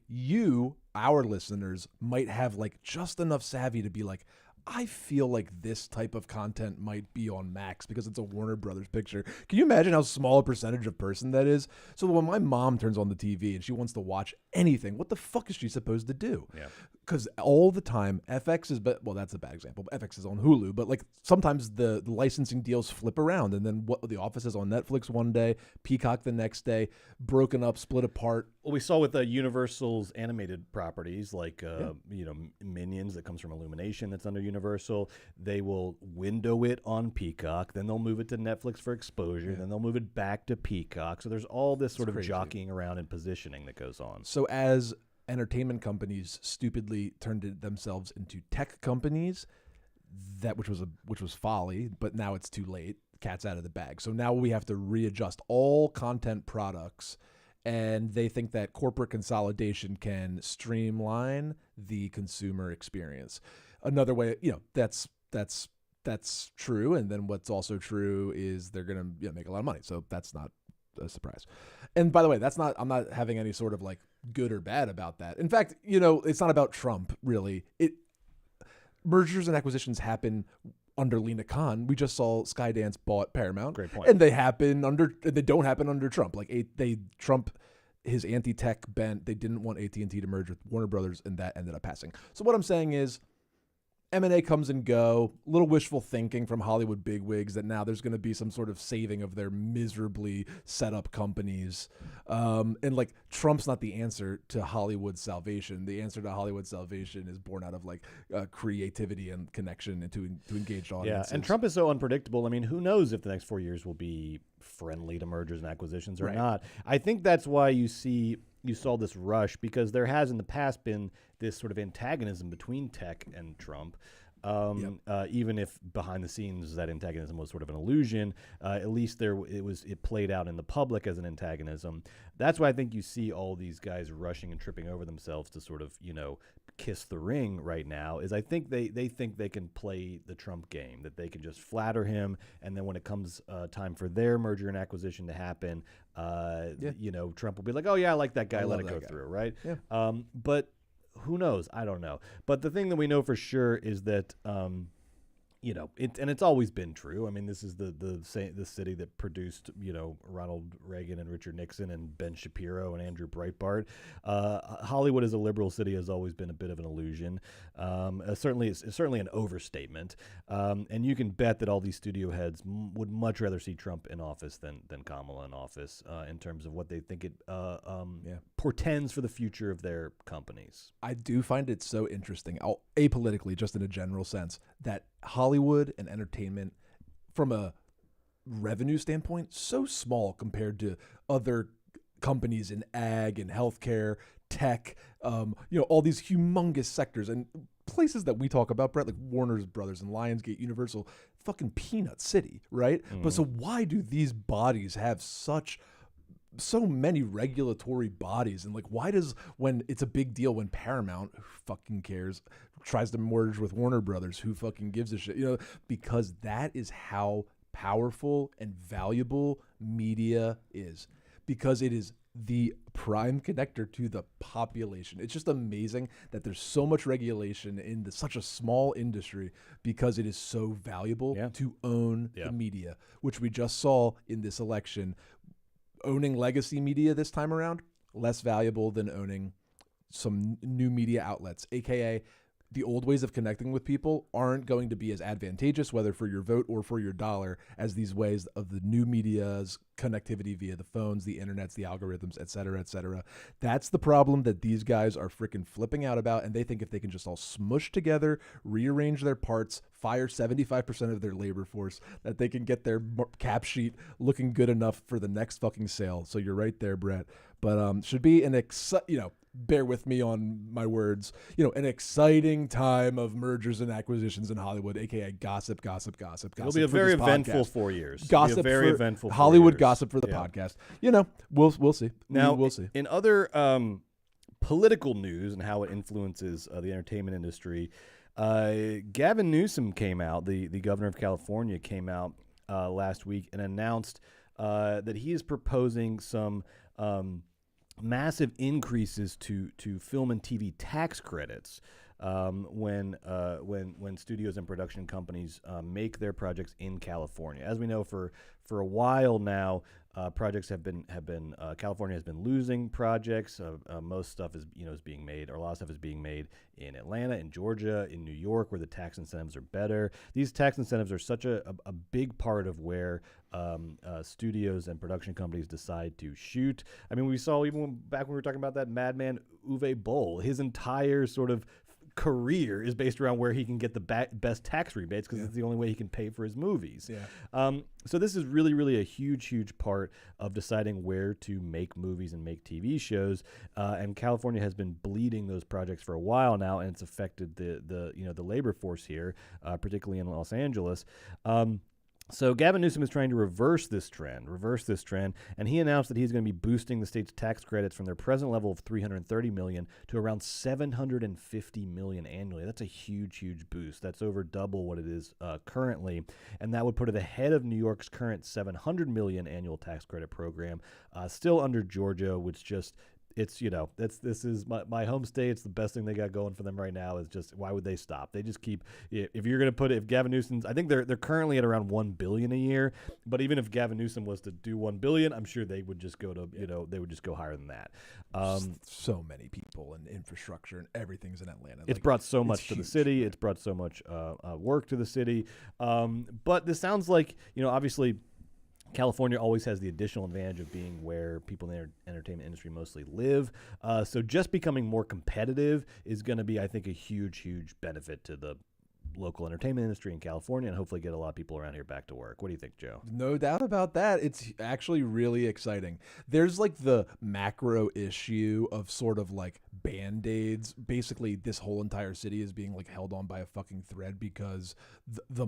our listeners, might have like just enough savvy to be like, I feel like this type of content might be on Max because it's a Warner Brothers picture. Can you imagine how small a percentage of person that is? So when my mom turns on the TV and she wants to watch anything, what the fuck is she supposed to do? Yeah. Because all the time, FX is, well, that's a bad example. FX is on Hulu, but like sometimes the licensing deals flip around, and then what The Office is on Netflix one day, Peacock the next day, broken up, split apart. Well, we saw with Universal's animated properties like Minions that comes from Illumination that's under Universal. They will window it on Peacock, then they'll move it to Netflix for exposure, then they'll move it back to Peacock. So there's all this sort of jockeying around and positioning that goes on. So as entertainment companies stupidly turned themselves into tech companies, which was folly, but now it's too late. Cat's out of the bag. So now we have to readjust all content products, and they think that corporate consolidation can streamline the consumer experience. Another way, that's true. And then what's also true is they're going to make a lot of money. So that's not a surprise. And by the way, I'm not having any sort of like good or bad about that. In fact, it's not about Trump really. Mergers and acquisitions happen under Lena Khan. We just saw Skydance bought Paramount. Great point. And they don't happen under Trump. Like Trump, his anti-tech bent, they didn't want AT&T to merge with Warner Brothers, and that ended up passing. So what I'm saying is, M&A comes and go, little wishful thinking from Hollywood bigwigs that now there's going to be some sort of saving of their miserably set up companies. And like Trump's not the answer to Hollywood salvation. The answer to Hollywood salvation is born out of like creativity and connection and to engaged audiences. Yeah, and Trump is so unpredictable. I mean, who knows if the next 4 years will be friendly to mergers and acquisitions or not. I think that's why you saw this rush, because there has in the past been this sort of antagonism between tech and Trump. Even if behind the scenes that antagonism was sort of an illusion, at least it played out in the public as an antagonism. That's why I think you see all these guys rushing and tripping over themselves to sort of kiss the ring right now. Is I think they think they can play the Trump game, that they can just flatter him, and then when it comes time for their merger and acquisition to happen, Trump will be like, oh yeah, I like that guy, let it go through, right? Yeah. But who knows? I don't know. But the thing that we know for sure is that, it's always been true. I mean, this is the city that produced, Ronald Reagan and Richard Nixon and Ben Shapiro and Andrew Breitbart. Hollywood as a liberal city has always been a bit of an illusion. It's certainly an overstatement. And you can bet that all these studio heads would much rather see Trump in office than Kamala in office in terms of what they think it portends for the future of their companies. I do find it so interesting, apolitically, just in a general sense, that Hollywood and entertainment, from a revenue standpoint, so small compared to other companies in ag and healthcare, tech, all these humongous sectors and places that we talk about, Brett, like Warner Brothers and Lionsgate, Universal, fucking peanut city, right? Mm-hmm. But so why do these bodies have so many regulatory bodies, and like why does, when it's a big deal when Paramount, who fucking cares, tries to merge with Warner Brothers, who fucking gives a shit, because that is how powerful and valuable media is, because it is the prime connector to the population. It's just amazing that there's so much regulation in such a small industry, because it is so valuable to own the media, which we just saw in this election. Owning legacy media this time around, less valuable than owning some new media outlets, aka the old ways of connecting with people aren't going to be as advantageous, whether for your vote or for your dollar, as these ways of the new media's connectivity via the phones, the internets, the algorithms, et cetera, et cetera. That's the problem that these guys are freaking flipping out about, and they think if they can just all smush together, rearrange their parts, fire 75% of their labor force, that they can get their cap sheet looking good enough for the next fucking sale. So you're right there, Brett. But should be an bear with me on my words, an exciting time of mergers and acquisitions in Hollywood, aka gossip. It'll be a very eventful 4 years. Gossip, very eventful Hollywood gossip for the podcast. We'll see. Now, we'll see. In other political news and how it influences the entertainment industry, Gavin Newsom came out, the governor of California came out last week and announced that he is proposing some massive increases to film and TV tax credits. when studios and production companies make their projects in California. As we know, for a while now, projects have been California has been losing projects. Most stuff is being made, or a lot of stuff is being made in Atlanta, in Georgia, in New York, where the tax incentives are better. These tax incentives are such a big part of where studios and production companies decide to shoot. I mean, we saw even back when we were talking about that Madman Uwe Boll, his entire sort of career is based around where he can get the best tax rebates, because it's the only way he can pay for his movies. So this is really, really a huge part of deciding where to make movies and make TV shows. And California has been bleeding those projects for a while now, and it's affected the labor force here, particularly in Los Angeles. So Gavin Newsom is trying to reverse this trend, and he announced that he's going to be boosting the state's tax credits from their present level of $330 million to around $750 million annually. That's a huge boost. That's over double what it is currently, and that would put it ahead of New York's current $700 million annual tax credit program, still under Georgia, which just... this is my home state. It's the best thing they got going for them right now. Is just, why would they stop? They just keep, if you're going to if Gavin Newsom's, I think they're currently at around $1 billion a year, but even if Gavin Newsom was to do $1 billion, I'm sure they would just go to, they would just go higher than that. So many people and infrastructure and everything's in Atlanta. It's brought so much to the city. It's brought so much work to the city. But this sounds like, obviously, California always has the additional advantage of being where people in the entertainment industry mostly live. So just becoming more competitive is going to be, I think, a huge benefit to the local entertainment industry in California, and hopefully get a lot of people around here back to work. What do you think, Joe? No doubt about that. It's actually really exciting. There's like the macro issue of sort of like Band-Aids. Basically, this whole entire city is being like held on by a fucking thread because the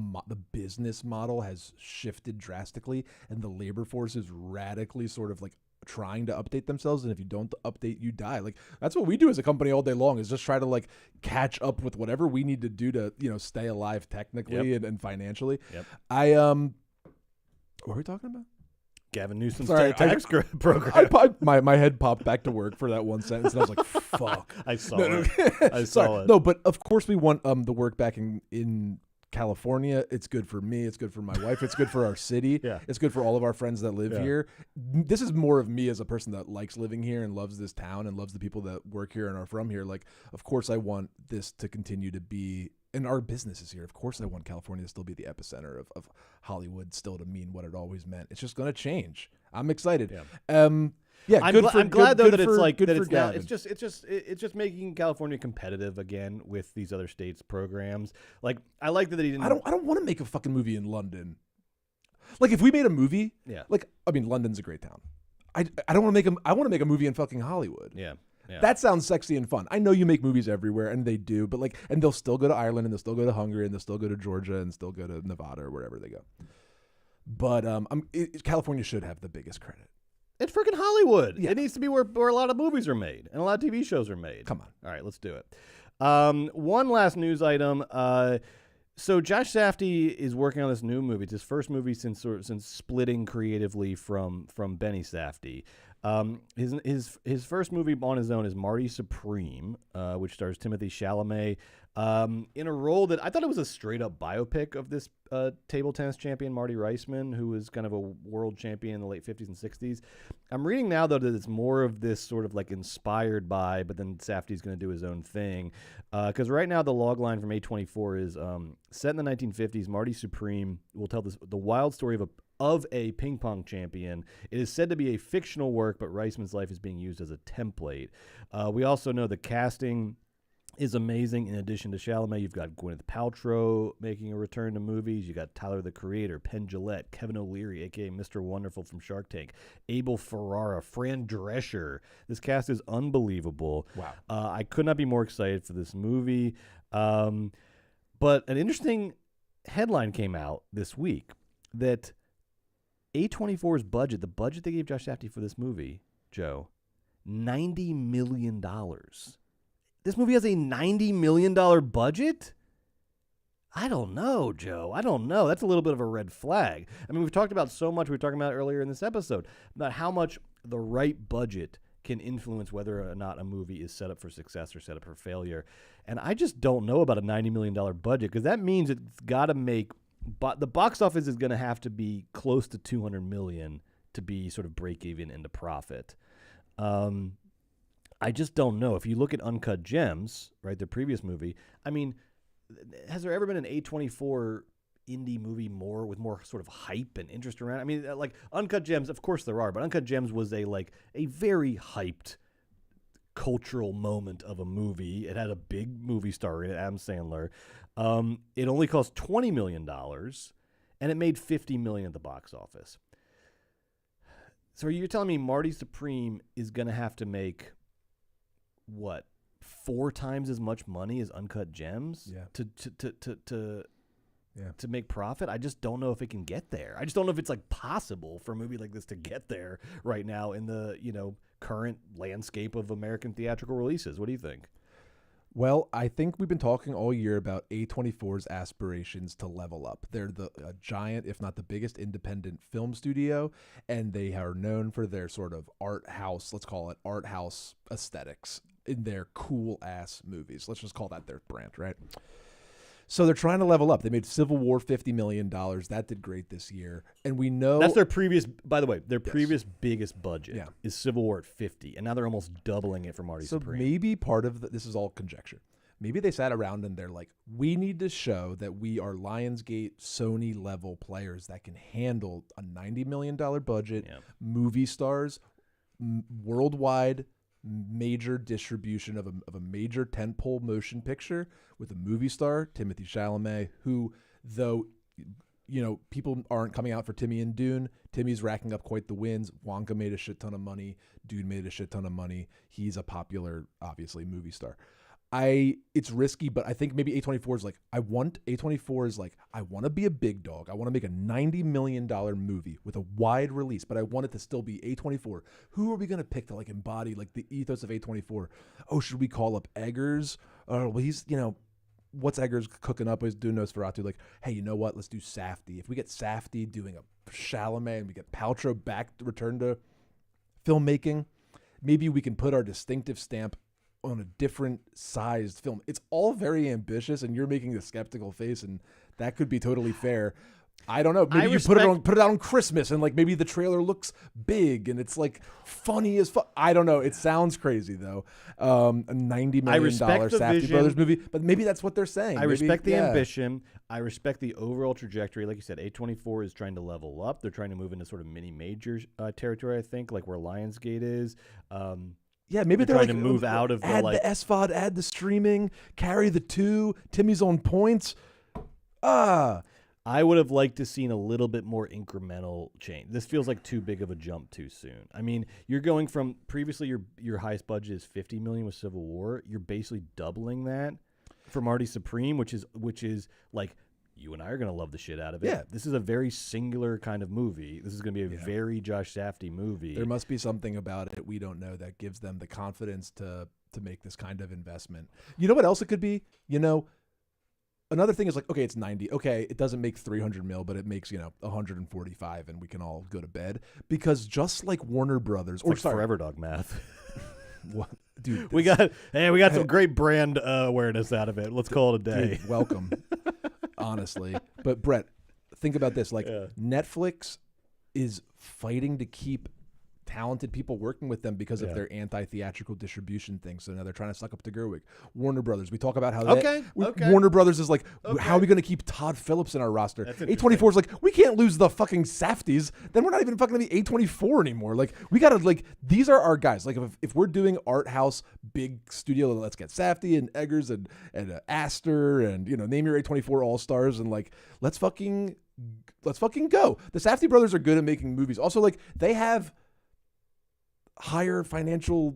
business model has shifted drastically, and the labor force is radically sort of like trying to update themselves, and if you don't update, you die. Like, that's what we do as a company all day long, is just try to like catch up with whatever we need to do to stay alive technically and financially. What were we talking about? Gavin Newsom's tax program. My head popped back to work for that one sentence, and I was like, fuck. I saw it. No, but of course we want the work back in California. It's good for me. It's good for my wife. It's good for our city. It's good for all of our friends that live here. This is more of me as a person that likes living here and loves this town and loves the people that work here and are from here. Like, of course I want this to continue to be, and our business is here. Of course I want California to still be the epicenter of Hollywood, still to mean what it always meant. It's just going to change. I'm excited. I'm glad though that it's like that. It's now, it's just making California competitive again with these other states' programs. Like, I like that he didn't. I don't want to make a fucking movie in London. Like, if we made a movie, like, I mean, London's a great town. I don't want to make a. I want to make a movie in fucking Hollywood. That sounds sexy and fun. I know you make movies everywhere, and they do, but like, and they'll still go to Ireland, and they'll still go to Hungary, and they'll still go to Georgia, and still go to Nevada or wherever they go. But California should have the biggest credit. It's freaking Hollywood. It needs to be where a lot of movies are made and a lot of TV shows are made. Come on. All right, let's do it. One last news item. So Josh Safdie is working on this new movie. It's his first movie since splitting creatively from Benny Safdie. His first movie on his own is Marty Supreme, which stars Timothy Chalamet in a role that I thought it was a straight up biopic of this table tennis champion Marty Reisman, who was kind of a world champion in the late 50s and 60s. I'm reading now though that it's more of this sort of like inspired by, but then Safdie's going to do his own thing. Because right now the log line from A24 is set in the 1950s. Marty Supreme will tell the wild story of a ping pong champion. It is said to be a fictional work, but Reisman's life is being used as a template. We also know the casting is amazing. In addition to Chalamet, you've got Gwyneth Paltrow making a return to movies. You got Tyler the Creator, Penn Jillette, Kevin O'Leary, a.k.a. Mr. Wonderful from Shark Tank, Abel Ferrara, Fran Drescher. This cast is unbelievable. Wow. I could not be more excited for this movie. But an interesting headline came out this week that A24's budget, the budget they gave Josh Safdie for this movie, Joe, $90 million. This movie has a $90 million budget? I don't know, Joe. I don't know. That's a little bit of a red flag. I mean, we've talked about so much. We were talking about earlier in this episode about how much the right budget can influence whether or not a movie is set up for success or set up for failure. And I just don't know about a $90 million budget, because that means it's got to make, but the box office is going to have to be close to 200 million to be sort of break even into profit. I just don't know. If you look at Uncut Gems, right, their previous movie, I mean, has there ever been an A24 indie movie with more sort of hype and interest around? I mean, like Uncut Gems, of course there are, but Uncut Gems was a very hyped cultural moment of a movie. It had a big movie star in it, Adam Sandler. It only cost $20 million, and it made $50 million at the box office. So you're telling me Marty Supreme is going to have to make, what, 4 times as much money as Uncut Gems to make profit? I just don't know if it can get there. I just don't know if it's like possible for a movie like this to get there right now in the, current landscape of American theatrical releases. What do you think? Well, I think we've been talking all year about A24's aspirations to level up. They're a giant, if not the biggest, independent film studio, and they are known for their sort of art house, let's call it art house aesthetics in their cool-ass movies. Let's just call that their brand, right? So they're trying to level up. They made Civil War $50 million. That did great this year. And we know... That's their previous... By the way, their previous biggest budget is Civil War at 50, and now they're almost doubling it for Marty Supreme. So maybe part of... this is all conjecture. Maybe they sat around and they're like, we need to show that we are Lionsgate, Sony-level players that can handle a $90 million budget, movie stars, worldwide major distribution of a major tentpole motion picture with a movie star, Timothée Chalamet, who, though, people aren't coming out for Timmy and Dune, Timmy's racking up quite the wins. Wonka made a shit ton of money. Dune made a shit ton of money. He's a popular, obviously, movie star. It's risky, but I think maybe A24 is like, I want to be a big dog. I want to make a $90 million movie with a wide release, but I want it to still be A24. Who are we going to pick to like embody like the ethos of A24? Oh, should we call up Eggers? Well, he's, what's Eggers cooking up? He's doing Nosferatu. Like, hey, you know what? Let's do Safdie. If we get Safdie doing a Chalamet and we get Paltrow back to return to filmmaking, maybe we can put our distinctive stamp on a different sized film. It's all very ambitious, and you're making a skeptical face, and that could be totally fair. I don't know. Maybe you put it out on Christmas, and like maybe the trailer looks big and it's like funny as fuck. I don't know. It sounds crazy though. A $90 million Safdie Brothers movie, but maybe that's what they're saying. I respect the ambition. I respect the overall trajectory. Like you said, A24 is trying to level up. They're trying to move into sort of mini major territory, I think, like where Lionsgate is. Yeah, maybe they're trying like, to move out of add the SVOD, add the streaming, carry the 2, Timmy's on points. I would have liked to seen a little bit more incremental change. This feels like too big of a jump too soon. I mean, you're going from previously your highest budget is $50 million with Civil War. You're basically doubling that for Marty Supreme, which is like, you and I are going to love the shit out of it. Yeah. This is a very singular kind of movie. This is going to be a very Josh Safdie movie. There must be something about it we don't know that gives them the confidence to make this kind of investment. You know what else it could be? Another thing is like, okay, it's 90. Okay, it doesn't make 300 mil, but it makes, 145 and we can all go to bed. Because just like Warner Brothers... Forever Dog math. What? Dude, we got some great brand awareness out of it. Let's call it a day. Dude, welcome. Honestly. But Brett, think about this. Like Netflix is fighting to keep talented people working with them because of their anti-theatrical distribution thing. So now they're trying to suck up to Gerwig. Warner Brothers. We talk about how Warner Brothers is like, how are we going to keep Todd Phillips in our roster? A24 is like, we can't lose the fucking Safdies. Then we're not even fucking going to be A24 anymore. Like, we got to, like, these are our guys. Like, if we're doing art house, big studio, let's get Safdie and Eggers and Astor and, name your A24 all-stars and, like, let's fucking go. The Safdie brothers are good at making movies. Also, like, they have higher financial.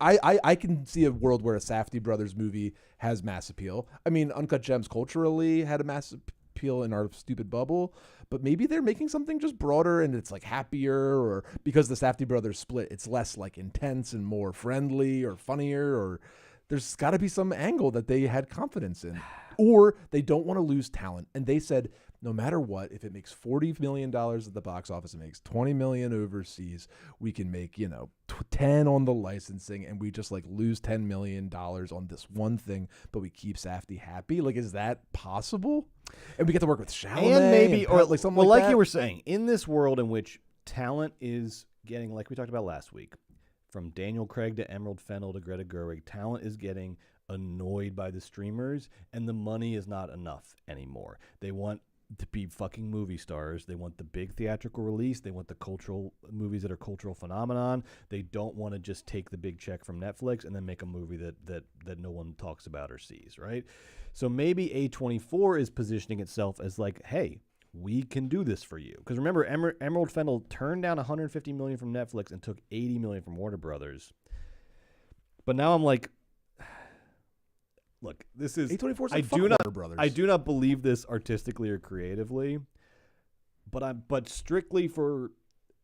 I can see a world where a Safdie brothers movie has mass appeal. I mean, Uncut Gems culturally had a mass appeal in our stupid bubble, but maybe they're making something just broader and it's like happier, or because the Safdie brothers split, it's less like intense and more friendly or funnier, or there's got to be some angle that they had confidence in, or they don't want to lose talent. And they said, no matter what, if it makes $40 million at the box office, it makes $20 million overseas, we can make, 10 on the licensing, and we just like lose $10 million on this one thing, but we keep Safdie happy. Like, is that possible? And we get to work with Chalamet And maybe, or like something like that. you were saying, in this world in which talent is getting, like we talked about last week, from Daniel Craig to Emerald Fennell to Greta Gerwig, talent is getting annoyed by the streamers, and the money is not enough anymore. They want to be fucking movie stars. They want the big theatrical release. They want the cultural movies that are cultural phenomenon. They don't want to just take the big check from Netflix and then make a movie that no one talks about or sees, right? So maybe A24 is positioning itself as like, hey, we can do this for you. Because remember, Emerald Fennell turned down $150 million from Netflix and took $80 million from Warner Brothers. But now I'm like, look, this is A24's I like, fuck do not Warner Brothers. I do not believe this artistically or creatively, but strictly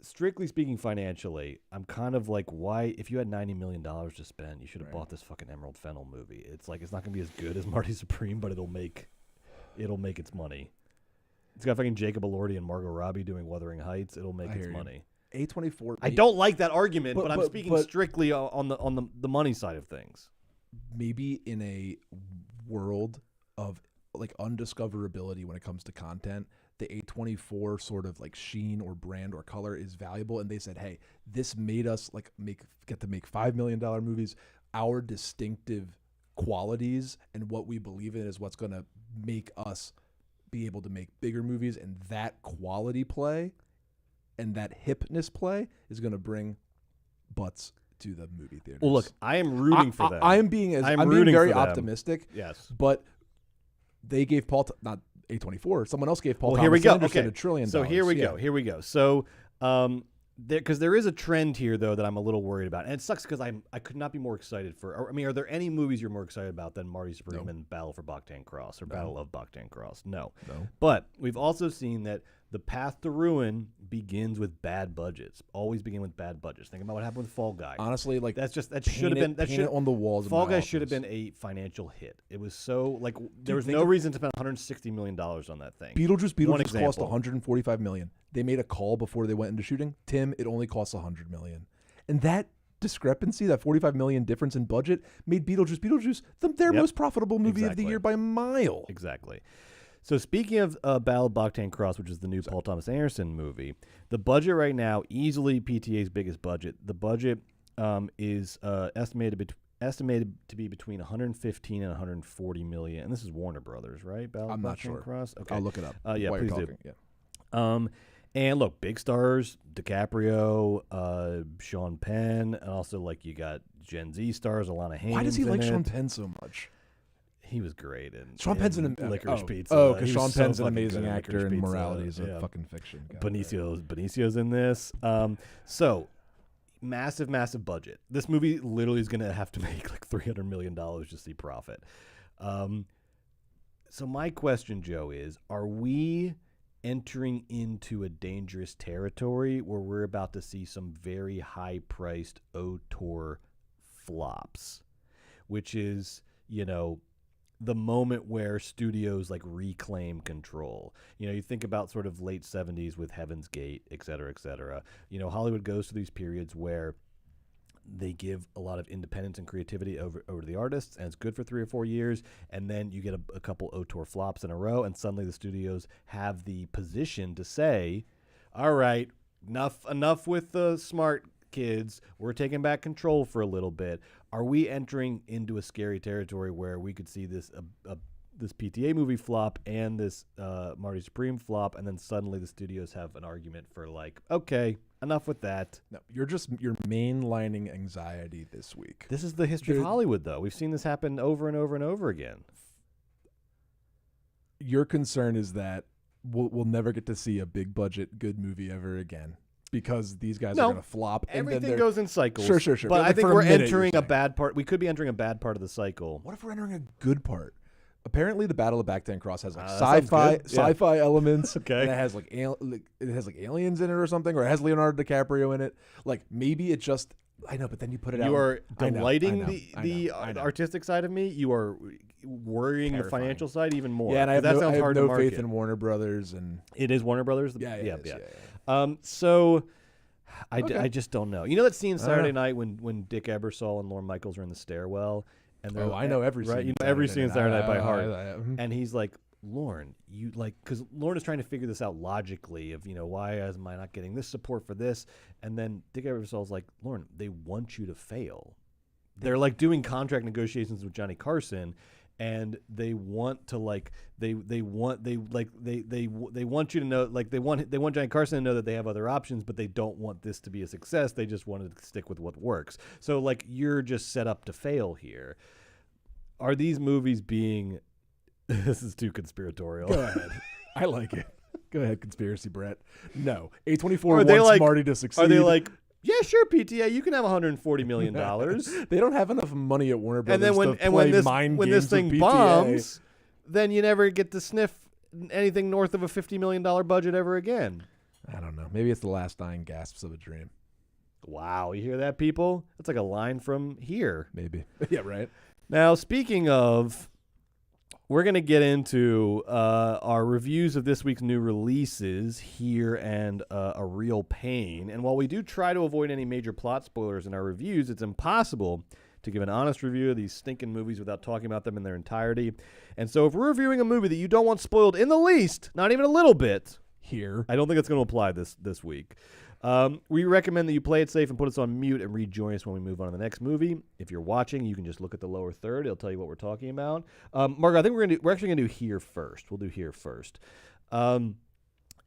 speaking financially, I'm kind of like, why, if you had $90 million to spend, you should have bought this fucking Emerald Fennell movie. It's like, it's not gonna be as good as Marty Supreme, but it'll make its money. It's got fucking Jacob Elordi and Margot Robbie doing Wuthering Heights. It'll make its money. A24. I don't like that argument, but I'm speaking but strictly on the money side of things. Maybe in a world of like undiscoverability when it comes to content, the A24 sort of like sheen or brand or color is valuable, and they said, hey, this made us like get to make $5 million movies. Our distinctive qualities and what we believe in is what's going to make us be able to make bigger movies, and that quality play and that hipness play is going to bring butts to the movie theaters. Well, look, I am rooting for them. I'm being very optimistic. Yes, but they gave not A24. Someone else gave Paul. Well, here we go. Okay, $1 trillion. So here we go. Here we go. So, because there is a trend here though that I'm a little worried about, and it sucks because I could not be more excited for. I mean, are there any movies you're more excited about than Marty Supreme and Battle for Bactan Cross or Battle of Bactan Cross? No. But we've also seen that the path to ruin begins with bad budgets. Always begin with bad budgets. Think about what happened with Fall Guy. Honestly, like that should have been on the walls. Fall Guy should have been a financial hit. It was so like there was no reason to spend $160 million on that thing. Beetlejuice cost $145 million. They made a call before they went into shooting. Tim, it only costs $100 million, and that discrepancy, that $45 million difference in budget, made Beetlejuice their most profitable movie of the year by a mile. Exactly. So speaking of Battle of Bactan Cross, which is the new Paul Thomas Anderson movie, the budget right now, easily PTA's biggest budget. The budget is estimated to be between 115 and 140 million. And this is Warner Brothers, right? Battle I'm of not Bactan sure. Cross? Okay. I'll look it up. Yeah, while please you're do. Yeah. And look, big stars, DiCaprio, Sean Penn, and also like you got Gen Z stars, Alana Haynes. Why does he like Sean Penn so much? He was great in Sean Penn's in Licorice Pizza. Oh, because He Sean was so Penn's an fucking amazing good in actor, Licorice and Pizza. Morality is Yeah. a fucking fiction. Benicio's in this. So massive budget. This movie literally is going to have to make like $300 million to see profit. So my question, Joe, is: are we entering into a dangerous territory where we're about to see some very high-priced auteur flops, which is, the moment where studios like reclaim control? You think about sort of late 70s with Heaven's Gate, et cetera, et cetera. Hollywood goes through these periods where they give a lot of independence and creativity over to the artists, and it's good for 3 or 4 years, and then you get a couple auteur flops in a row, and suddenly the studios have the position to say, all right, enough with the smart kids, we're taking back control for a little bit. Are we entering into a scary territory where we could see this this PTA movie flop and this Marty Supreme flop, and then suddenly the studios have an argument for like, okay, enough with that? No, you're mainlining anxiety this week. This is the history of Hollywood, though. We've seen this happen over and over and over again. Your concern is that we'll never get to see a big budget good movie ever again, because these guys are going to flop. Everything goes in cycles. Sure. But I think we're entering a bad part. We could be entering a bad part of the cycle. What if we're entering a good part? Apparently, the Battle of Bactan Cross has like sci-fi elements. Okay, and it has like aliens in it or something, or it has Leonardo DiCaprio in it. Like maybe it just. I know, but then you put it out. You are delighting the artistic side of me. You are worrying the Terrifying. financial side even more. Yeah, and I have that no, sounds I have hard no to faith market. in Warner Brothers. And It is Warner Brothers? yeah. So Okay. I just don't know. You know that scene Saturday night when Dick Ebersol and Lorne Michaels are in the stairwell? And they're, I know every right? scene. You know every scene Saturday Night by heart. Mhm. And he's like, Lorne, you like, because Lorne is trying to figure this out logically of, why am I not getting this support for this? And then Dick Ebersol's like, Lorne, they want you to fail. They're like doing contract negotiations with Johnny Carson, and they want to they want you to know, like they want Johnny Carson to know that they have other options, but they don't want this to be a success. They just want to stick with what works. So like you're just set up to fail here. Are these movies being this is too conspiratorial. Go ahead. I like it. Go ahead, conspiracy Brett. No. A24 Are they wants like- Marty to succeed. Are they like, yeah, sure, PTA, you can have $140 million. They don't have enough money at Warner And Brothers then to play mind when games this thing with PTA. bombs, then you never get to sniff anything north of a $50 million budget ever again. I don't know. Maybe it's the last dying gasps of a dream. Wow, you hear that, people? That's like a line from here. Maybe. Yeah, right. Now, speaking of, we're going to get into our reviews of this week's new releases here and A Real Pain. And while we do try to avoid any major plot spoilers in our reviews, it's impossible to give an honest review of these stinking movies without talking about them in their entirety. And so if we're reviewing a movie that you don't want spoiled in the least, not even a little bit, Here. I don't think it's going to apply this week. We recommend that you play it safe and put us on mute and rejoin us when we move on to the next movie. If you're watching, you can just look at the lower third. It'll tell you what we're talking about. Margo, I think we're actually going to do here first. We'll do here first.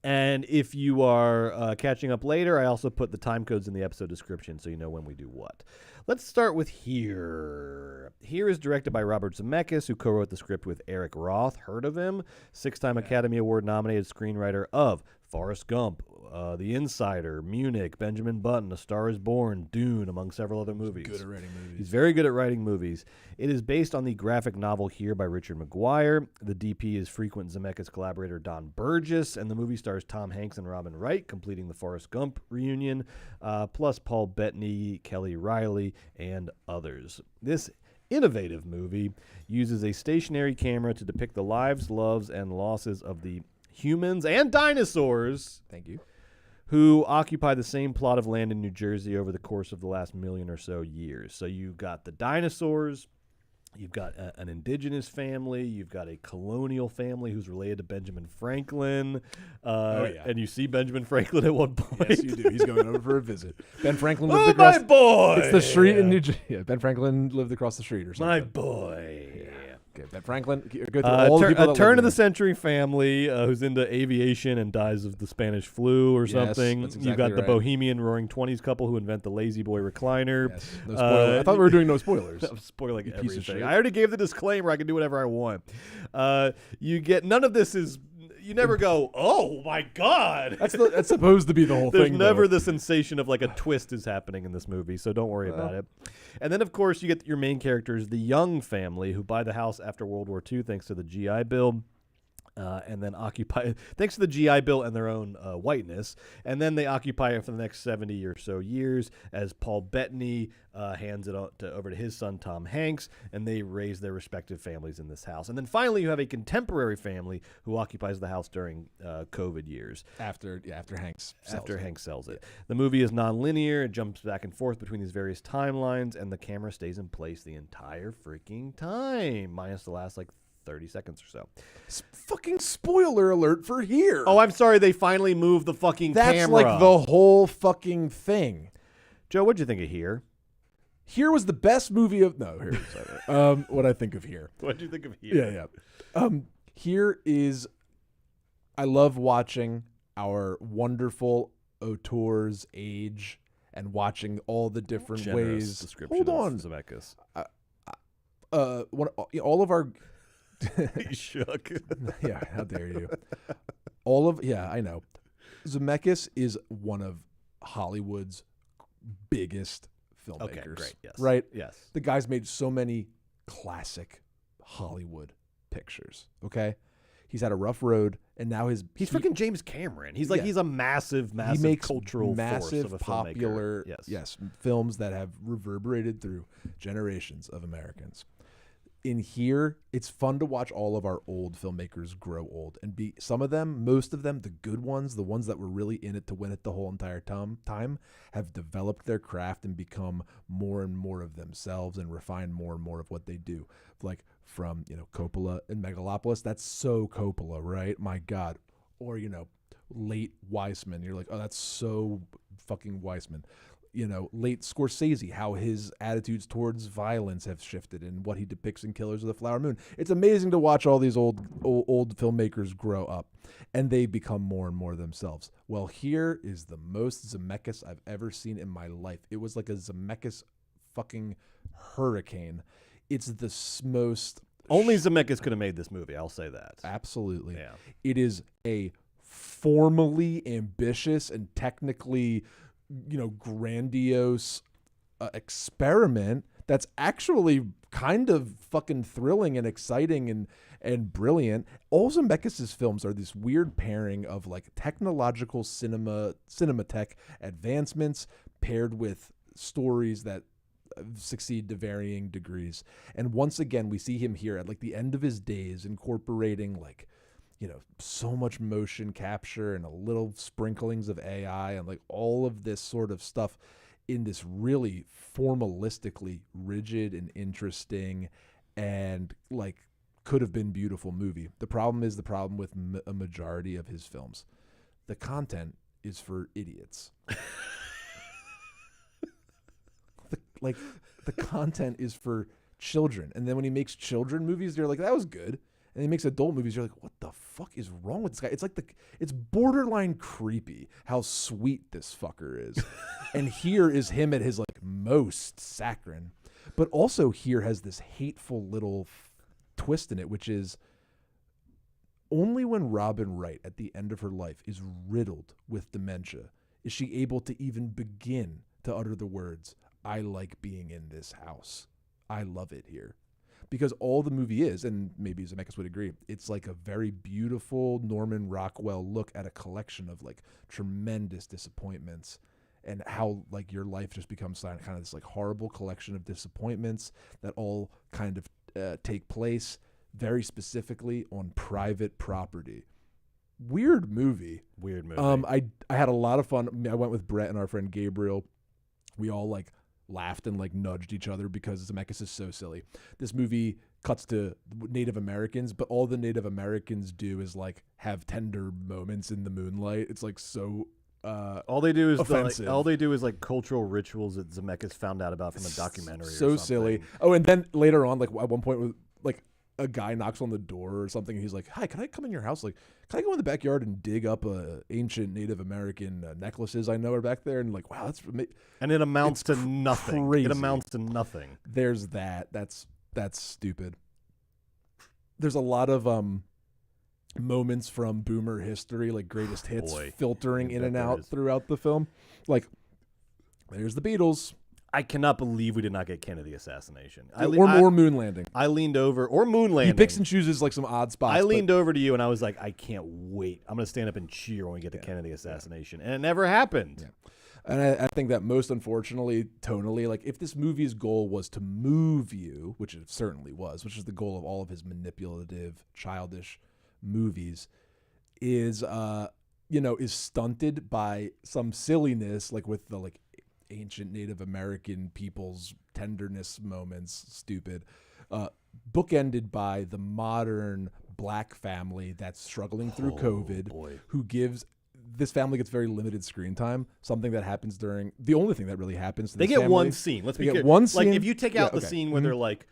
And if you are catching up later, I also put the time codes in the episode description so you know when we do what. Let's start with Here. Here is directed by Robert Zemeckis, who co-wrote the script with Eric Roth. Heard of him? 6-time Academy Award nominated screenwriter of Forrest Gump, The Insider, Munich, Benjamin Button, A Star is Born, Dune, among several other movies. Good at writing movies. He's very good at writing movies. It is based on the graphic novel Here by Richard McGuire. The DP is frequent Zemeckis collaborator Don Burgess, and the movie stars Tom Hanks and Robin Wright, completing the Forrest Gump reunion, plus Paul Bettany, Kelly Riley, and others. This innovative movie uses a stationary camera to depict the lives, loves, and losses of the humans and dinosaurs Thank you. who occupy the same plot of land in New Jersey over the course of the last million or so years. So you've got the dinosaurs, you've got an indigenous family, you've got a colonial family who's related to Benjamin Franklin, and you see Benjamin Franklin at one point. Yes, you do. He's going over for a visit. Ben Franklin Oh, lived across. my boy! It's the street in New Jersey. Yeah, Ben Franklin lived across the street or something. My boy. Okay, Ben Franklin. Go through all the people A that turn live of the there. century family who's into aviation and dies of the Spanish flu or Yes, something. that's You've got exactly the right. Bohemian Roaring Twenties couple who invent the Lazy Boy recliner. Yes, no spoilers. I thought we were doing no spoilers. I'm spoiling You piece of everything. shit. I already gave the disclaimer. I can do whatever I want. You get none of this is. You never go, oh my God. That's supposed to be the whole There's thing. never though. the sensation of like a twist is happening in this movie, so don't worry about it. And then, of course, you get your main characters, the Young family, who buy the house after World War II thanks to the GI Bill. And then occupy, thanks to the GI Bill and their own whiteness, and then they occupy it for the next 70 or so years as Paul Bettany hands it over to his son Tom Hanks, and they raise their respective families in this house. And then finally, you have a contemporary family who occupies the house during COVID years. After Hanks sells it. The movie is non-linear. It jumps back and forth between these various timelines, and the camera stays in place the entire freaking time, minus the last 30 seconds or so. Fucking spoiler alert for Here. Oh, I'm sorry. They finally moved the fucking That's camera. like the whole fucking thing. Joe, what'd you think of Here? Here was the best movie of what I think of Here. What'd you think of Here? Yeah. Here is, I love watching our wonderful auteurs age and watching all the different Generous ways. description Hold on. of Zemeckis. All of our He shook. yeah, how dare you? I know. Zemeckis is one of Hollywood's biggest filmmakers. Okay, great. Yes. Right? Yes. The guy's made so many classic Hollywood pictures, okay? He's had a rough road, and now He's freaking James Cameron. He's he's a massive he makes cultural massive, force of a popular filmmaker. Yes. films that have reverberated through generations of Americans. in here, it's fun to watch all of our old filmmakers grow old and be some of them, most of them, the good ones, the ones that were really in it to win it the whole entire time, have developed their craft and become more and more of themselves and refine more and more of what they do. Like from, Coppola and Megalopolis, that's so Coppola, right? My God. Or, late Weissman, you're like, oh, that's so fucking Weissman. Late Scorsese, how his attitudes towards violence have shifted and what he depicts in Killers of the Flower Moon. It's amazing to watch all these old filmmakers grow up and they become more and more themselves. Well, here is the most Zemeckis I've ever seen in my life. It was like a Zemeckis fucking hurricane. It's the most... Only Zemeckis could have made this movie, I'll say that. Absolutely. Yeah. It is a formally ambitious and technically... grandiose experiment that's actually kind of fucking thrilling and exciting and brilliant. All Zemeckis' films are this weird pairing of like technological cinematech advancements paired with stories that succeed to varying degrees. And once again, we see him here at like the end of his days incorporating like so much motion capture and a little sprinklings of AI and like all of this sort of stuff in this really formalistically rigid and interesting and like could have been beautiful movie. The problem with a majority of his films. The content is for idiots. The content is for children. And then when he makes children movies, they're like, that was good. And he makes adult movies. You're like, what the fuck is wrong with this guy? It's like it's borderline creepy how sweet this fucker is. And here is him at his like most saccharine, but also here has this hateful little twist in it, which is only when Robin Wright at the end of her life is riddled with dementia is she able to even begin to utter the words, "I like being in this house. I love it here." Because all the movie is, and maybe Zemeckis would agree, it's like a very beautiful Norman Rockwell look at a collection of like tremendous disappointments and how like your life just becomes kind of this like horrible collection of disappointments that all kind of take place very specifically on private property. Weird movie. I had a lot of fun. I went with Brett and our friend Gabriel. We all like laughed and like nudged each other because Zemeckis is so silly. This movie cuts to Native Americans, but all the Native Americans do is like have tender moments in the moonlight. It's like so all they do is offensive. all they do is like cultural rituals that Zemeckis found out about from a documentary. So or something. silly. Oh, and then later on, like at one point, with like a guy knocks on the door or something, and he's like, "Hi, can I come in your house? Like, can I go in the backyard and dig up ancient Native American necklaces I know are back there?" And like, wow, that's and it amounts to nothing. Crazy. It amounts to nothing. There's that. That's stupid. There's a lot of moments from Boomer history, like greatest hits, filtering in and out throughout the film. Like, there's the Beatles. I cannot believe we did not get Kennedy assassination. Or moon landing. I leaned over, or moon landing. He picks and chooses like some odd spots. I leaned over to you and I was like, I can't wait. I'm going to stand up and cheer when we get the Kennedy assassination. And it never happened. Yeah. And I think that most unfortunately, tonally, like if this movie's goal was to move you, which it certainly was, which is the goal of all of his manipulative, childish movies, is stunted by some silliness, like with the like ancient Native American people's tenderness moments, stupid, bookended by the modern black family that's struggling through COVID, who gives this family gets very limited screen time. Something that happens during the only thing that really happens to they this get family, one scene. Let's be clear. One scene. Like if you take out the scene where they're like,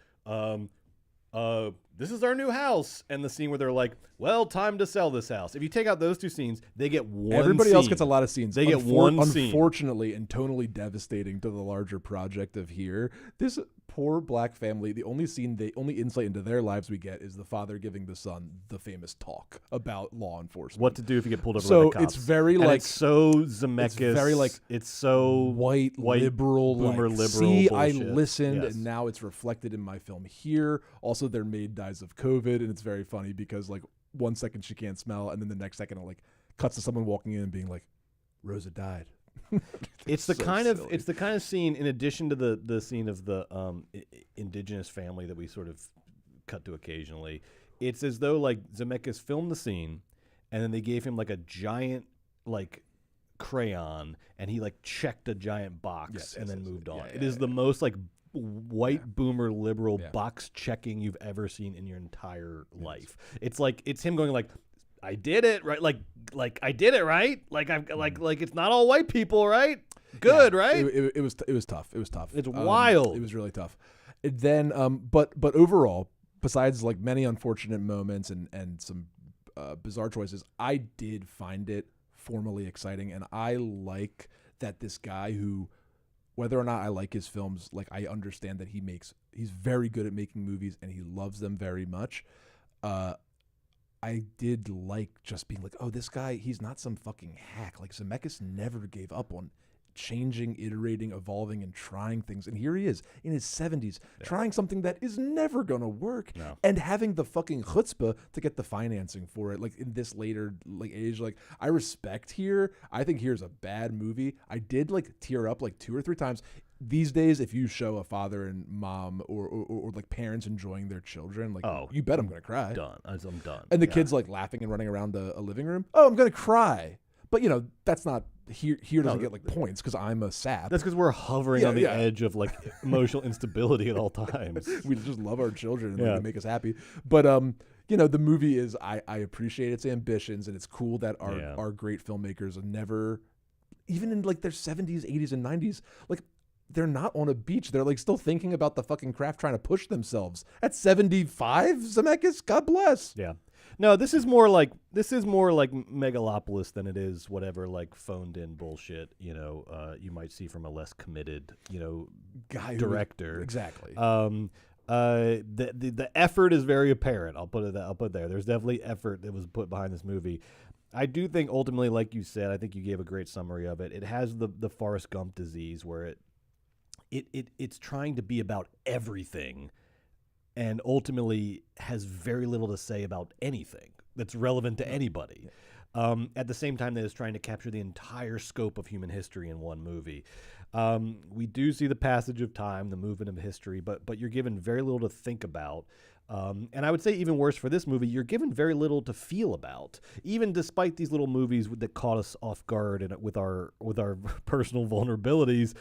this is our new house, and the scene where they're like, well, time to sell this house. If you take out those two scenes, they get one Everybody scene. else gets a lot of scenes. They get one scene. Unfortunately, and tonally devastating to the larger project of here, this poor black family, the only insight into their lives we get is the father giving the son the famous talk about law enforcement. What to do if you get pulled over so by the cops. It's very and like it's so Zemeckis. It's very like it's so white liberal, boomer like, liberal. See, bullshit. I listened, yes. and now it's reflected in my film here. Also, their maid dies of COVID, and it's very funny because like 1 second she can't smell, and then the next second it like cuts to someone walking in and being like, Rosa died. It's the kind of scene, in addition to the scene of the indigenous family that we sort of cut to occasionally. It's as though like Zemeckis filmed the scene, and then they gave him like a giant like crayon, and he like checked a giant box and then moved on. It is the most like white boomer liberal box checking you've ever seen in your entire life. It's like it's him going like, I did it right, like I did it right, like I've like it's not all white people, right? Good, right? It was tough. It was tough. It's wild. It was really tough. Then but overall, besides like many unfortunate moments and some bizarre choices, I did find it formally exciting, and I like that this guy who, whether or not I like his films, like I understand that he's very good at making movies and he loves them very much. I did like just being like, oh, this guy, he's not some fucking hack. Like Zemeckis never gave up on changing, iterating, evolving, and trying things. And here he is in his 70s, trying something that is never going to work and having the fucking chutzpah to get the financing for it. Like in this later like age, like I respect Here. I think Here's a bad movie. I did like tear up like 2 or 3 times. These days, if you show a father and mom or like parents enjoying their children, like you bet I'm going to cry. I'm done. And the kid's like laughing and running around a living room. Oh, I'm going to cry. But you know, that's not Here doesn't get like points because I'm a sap. That's because we're hovering on the edge of like emotional instability at all times. We just love our children and they make us happy. But you know, the movie is I appreciate its ambitions, and it's cool that our great filmmakers never, even in like their 70s, 80s, and 90s, like they're not on a beach. They're like still thinking about the fucking craft, trying to push themselves. At 75, Zemeckis, God bless. Yeah. No, this is more like Megalopolis than it is whatever like phoned in bullshit, you know, you might see from a less committed, you know, director. Exactly. The effort is very apparent. I'll put it there. There's definitely effort that was put behind this movie. I do think ultimately, like you said, I think you gave a great summary of it. It has the Forrest Gump disease where it's trying to be about everything and ultimately has very little to say about anything that's relevant to anybody. At the same time that it's trying to capture the entire scope of human history in one movie. We do see the passage of time, the movement of history, but you're given very little to think about. And I would say even worse for this movie, you're given very little to feel about. Even despite these little movies that caught us off guard and with our personal vulnerabilities,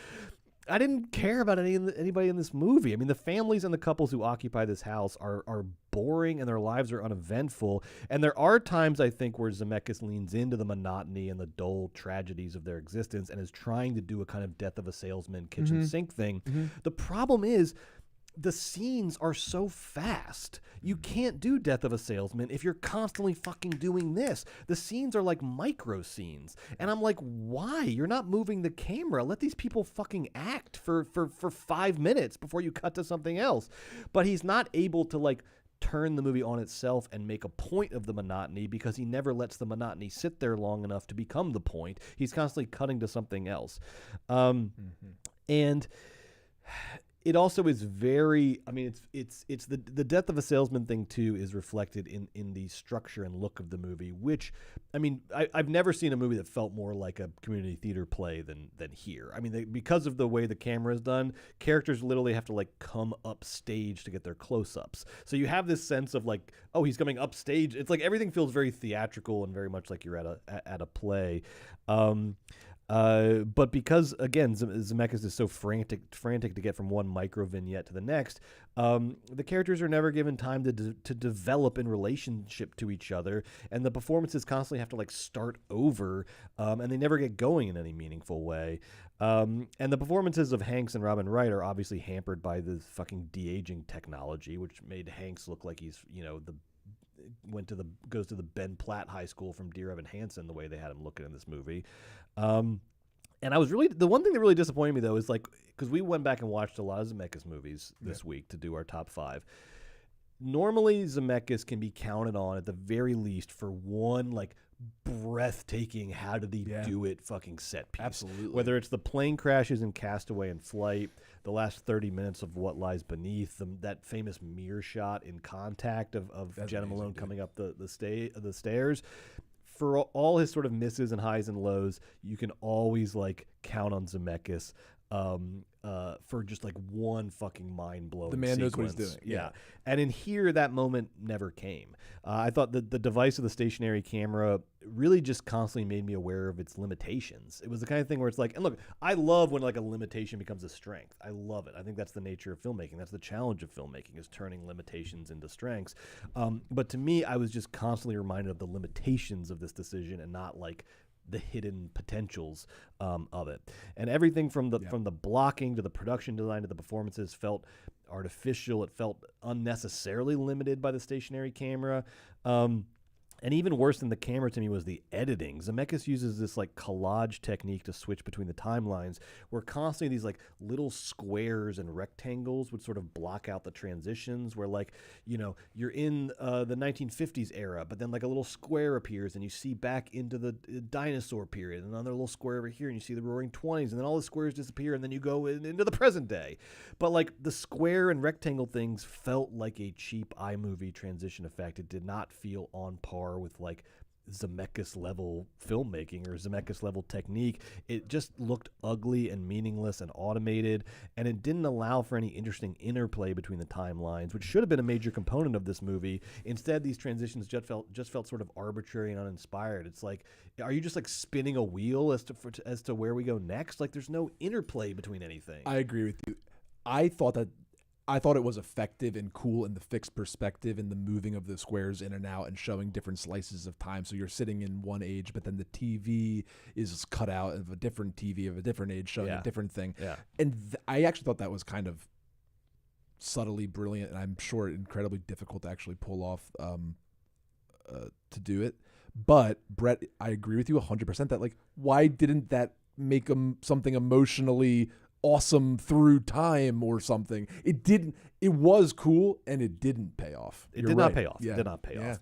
I didn't care about anybody in this movie. I mean, the families and the couples who occupy this house are boring and their lives are uneventful. And there are times, I think, where Zemeckis leans into the monotony and the dull tragedies of their existence and is trying to do a kind of Death of a Salesman kitchen sink thing. The problem is the scenes are so fast. You can't do Death of a Salesman if you're constantly fucking doing this. The scenes are like micro scenes. And I'm like, why? You're not moving the camera. Let these people fucking act for 5 minutes before you cut to something else. But he's not able to like turn the movie on itself and make a point of the monotony because he never lets the monotony sit there long enough to become the point. He's constantly cutting to something else. And it also is very, I mean, it's the Death of a Salesman thing too is reflected in the structure and look of the movie, which, I mean, I've never seen a movie that felt more like a community theater play than Here. I mean, because of the way the camera is done, characters literally have to like come up stage to get their close-ups. So you have this sense of like, oh, he's coming up stage. It's like everything feels very theatrical and very much like you're at a play. But because, again, Zemeckis is so frantic to get from one micro vignette to the next, the characters are never given time to develop in relationship to each other, and the performances constantly have to like start over, and they never get going in any meaningful way. And the performances of Hanks and Robin Wright are obviously hampered by the fucking de-aging technology, which made Hanks look like he's, you know, goes to the Ben Platt High School from Dear Evan Hansen, the way they had him looking in this movie. And I was really, the one thing that really disappointed me though is like, because we went back and watched a lot of Zemeckis movies this week to do our top 5. Normally Zemeckis can be counted on at the very least for one like breathtaking how did he do it fucking set piece. Absolutely. Whether it's the plane crashes in Castaway and Flight, the last 30 minutes of What Lies Beneath, that famous mirror shot in Contact of Jenna Malone coming up the stairs. For all his sort of misses and highs and lows, you can always like count on Zemeckis. for just like one fucking mind-blowing The man sequence. knows what he's doing. Yeah. And in here, that moment never came. I thought that the device of the stationary camera really just constantly made me aware of its limitations. It was the kind of thing where it's like, and look, I love when like a limitation becomes a strength. I love it. I think that's the nature of filmmaking. That's the challenge of filmmaking, is turning limitations into strengths. But to me, I was just constantly reminded of the limitations of this decision and not like the hidden potentials of it. And everything from the blocking to the production design to the performances felt artificial. It felt unnecessarily limited by the stationary camera. And even worse than the camera to me was the editing. Zemeckis uses this like collage technique to switch between the timelines, where constantly these like little squares and rectangles would sort of block out the transitions, where like, you know, you're in the 1950s era, but then like a little square appears and you see back into the dinosaur period, and another little square over here and you see the roaring 20s, and then all the squares disappear and then you go into the present day. But like the square and rectangle things felt like a cheap iMovie transition effect. It did not feel on par with like Zemeckis level filmmaking or Zemeckis level technique. It just looked ugly and meaningless and automated, and it didn't allow for any interesting interplay between the timelines, which should have been a major component of this movie. Instead, these transitions just felt sort of arbitrary and uninspired. It's like, are you just like spinning a wheel as to where we go next? Like, there's no interplay between anything. I agree with you. I thought it was effective and cool in the fixed perspective and the moving of the squares in and out and showing different slices of time. So you're sitting in one age, but then the TV is cut out of a different TV of a different age showing a different thing. Yeah. And I actually thought that was kind of subtly brilliant, and I'm sure incredibly difficult to actually pull off to do it. But Brett, I agree with you 100% that like, why didn't that make something emotionally awesome through time or something? It didn't. It was cool, and it didn't pay off. It did not pay off. Yeah. It did not pay off.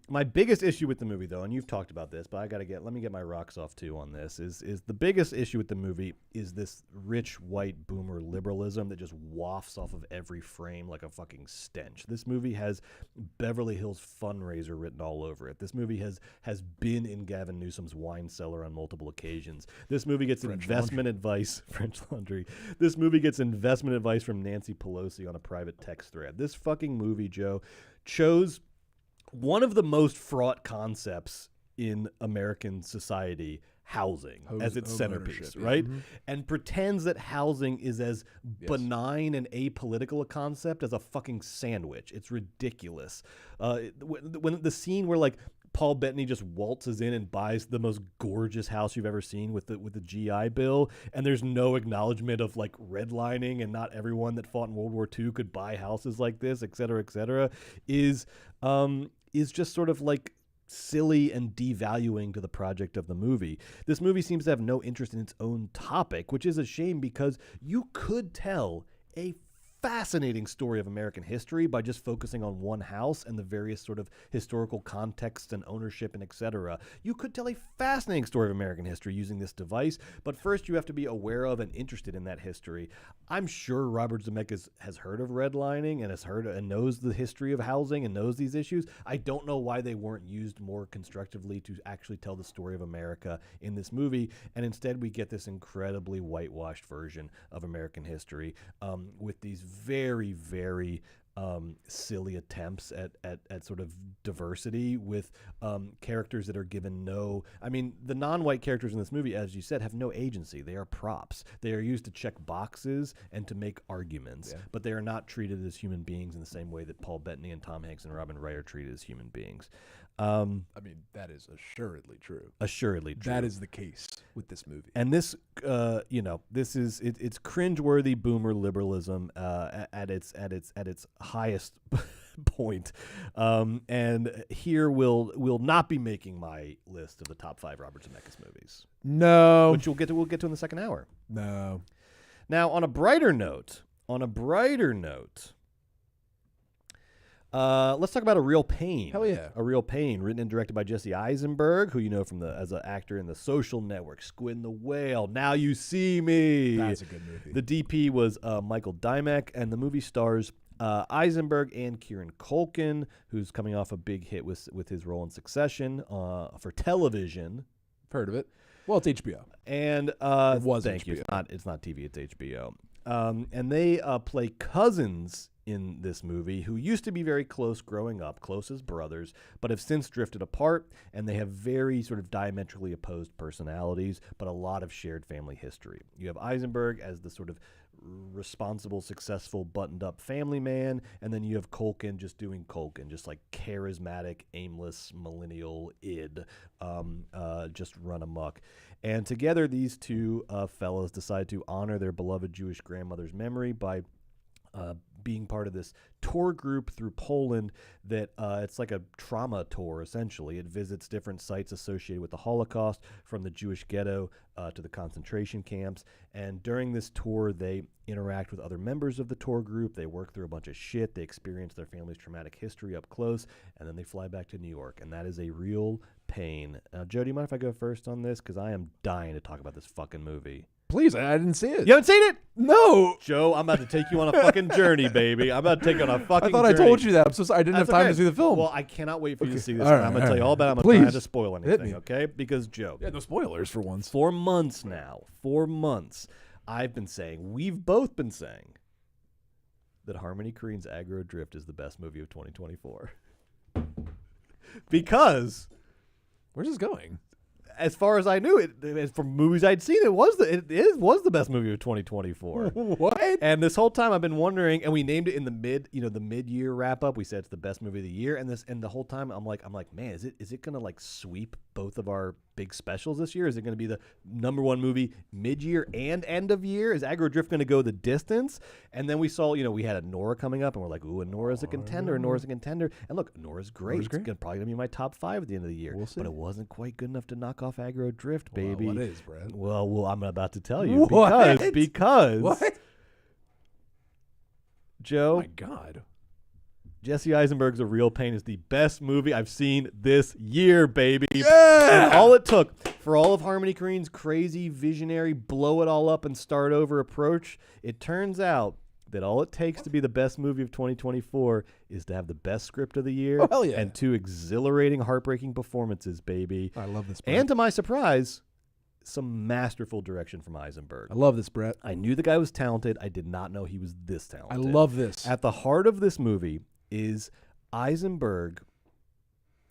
My biggest issue with the movie, though, and you've talked about this, but let me get my rocks off too on this, is the biggest issue with the movie is this rich white boomer liberalism that just wafts off of every frame like a fucking stench. This movie has Beverly Hills Fundraiser written all over it. This movie has been in Gavin Newsom's wine cellar on multiple occasions. This movie gets French Laundry. This movie gets investment advice from Nancy Pelosi on a private text thread. This fucking movie, Joe, chose one of the most fraught concepts in American society, housing, as its centerpiece, right? Mm-hmm. And pretends that housing is as benign and apolitical a concept as a fucking sandwich. It's ridiculous. When the scene where like Paul Bettany just waltzes in and buys the most gorgeous house you've ever seen with the GI Bill, and there's no acknowledgement of like redlining, and not everyone that fought in World War II could buy houses like this, et cetera, is just sort of like silly and devaluing to the project of the movie. This movie seems to have no interest in its own topic, which is a shame, because you could tell a fascinating story of American history by just focusing on one house and the various sort of historical contexts and ownership and etc. You could tell a fascinating story of American history using this device, but first you have to be aware of and interested in that history. I'm sure Robert Zemeckis has heard of redlining and has heard and knows the history of housing and knows these issues. I don't know why they weren't used more constructively to actually tell the story of America in this movie, and instead we get this incredibly whitewashed version of American history with these very, very silly attempts at sort of diversity with characters that are given no... I mean, the non-white characters in this movie, as you said, have no agency. They are props. They are used to check boxes and to make arguments, but they are not treated as human beings in the same way that Paul Bettany and Tom Hanks and Robin Wright are treated as human beings. I mean, that is assuredly true. Assuredly true. That is the case with this movie. And this, this is it's cringeworthy boomer liberalism at its highest point. And here will not be making my list of the top 5 Robert Zemeckis movies. No, which we'll get to in the second hour. No. Now, on a brighter note. Let's talk about A Real Pain. Hell yeah. A Real Pain, written and directed by Jesse Eisenberg, who you know as an actor in The Social Network, Squid and the Whale, Now You See Me. That's a good movie. The DP was Michael Dymek, and the movie stars Eisenberg and Kieran Culkin, who's coming off a big hit with his role in Succession for television. Heard of it. Well, it's HBO. And It was thank you. HBO. It's not TV. It's HBO. And they play cousins in this movie who used to be very close growing up, close as brothers, but have since drifted apart, and they have very sort of diametrically opposed personalities, but a lot of shared family history. You have Eisenberg as the sort of responsible, successful, buttoned-up family man, and then you have Culkin just doing Culkin, just like charismatic, aimless, millennial id, just run amok. And together, these two fellows decide to honor their beloved Jewish grandmother's memory by being part of this tour group through Poland that it's like a trauma tour, essentially. It visits different sites associated with the Holocaust, from the Jewish ghetto to the concentration camps. And during this tour, they interact with other members of the tour group. They work through a bunch of shit. They experience their family's traumatic history up close, and then they fly back to New York. And that is a real pain. Joe, do you mind if I go first on this? Because I am dying to talk about this fucking movie. Please, I didn't see it. You haven't seen it? No. Joe, I'm about to take you on a fucking journey, baby. I'm about to take you on a fucking journey. I thought I told you that. I'm so sorry. I didn't That's have time okay. to see the film. Well, I cannot wait for you to see this. All right, I'm going to tell you all about it. I'm Please. going to try not to spoil Hit me. anything, okay? Because, Joe, Yeah, no spoilers for once. 4 months now, 4 months, I've been saying, we've both been saying, that Harmony Korine's Aggro Drift is the best movie of 2024. Because, Where's this going? as far as I knew, from movies I'd seen, it was the best movie of 2024. What? And this whole time I've been wondering, and we named it in the mid-year wrap up. We said it's the best movie of the year, and the whole time I'm like, man, is it gonna like sweep both of our big specials this year? Is it gonna be the #1 movie mid-year and end of year? Is Aggro Drift gonna go the distance? And then we saw, we had a Nora coming up, and we're like, ooh, and Nora's a contender, Nora's a contender. And look, Nora's great. Nora's great. It's probably gonna be my top 5 at the end of the year. We'll see. But it wasn't quite good enough to knock off Aggro Drift, baby. Well, what is, Brad? Well, I'm about to tell you What? because What? Joe, Oh my God. Jesse Eisenberg's A Real Pain is the best movie I've seen this year, baby. Yeah! And all it took for all of Harmony Korine's crazy, visionary, blow it all up and start over approach, it turns out that all it takes to be the best movie of 2024 is to have the best script of the year Oh, hell yeah. and 2 exhilarating, heartbreaking performances, baby. I love this, Brett. And to my surprise, some masterful direction from Eisenberg. I love this, Brett. I knew the guy was talented. I did not know he was this talented. I love this. At the heart of this movie is Eisenberg.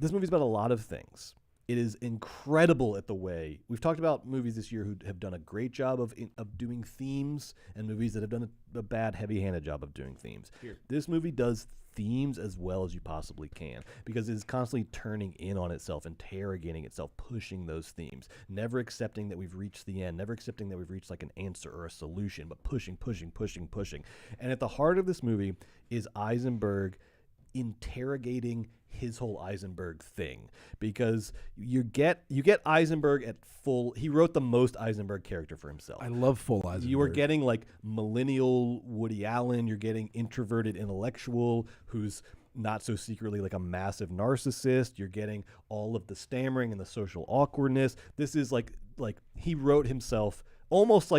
This movie's about a lot of things. It is incredible at the way we've talked about movies this year who have done a great job of doing themes, and movies that have done a bad, heavy-handed job of doing themes. Here. This movie does themes as well as you possibly can, because it is constantly turning in on itself, interrogating itself, pushing those themes, never accepting that we've reached the end, never accepting that we've reached like an answer or a solution, but pushing. And at the heart of this movie is Eisenberg interrogating his whole Eisenberg thing, because you get Eisenberg at full. He wrote the most Eisenberg character for himself. I love full Eisenberg. You are getting like millennial Woody Allen. You're getting introverted intellectual who's not so secretly like a massive narcissist. You're getting all of the stammering and the social awkwardness. This is like he wrote himself almost,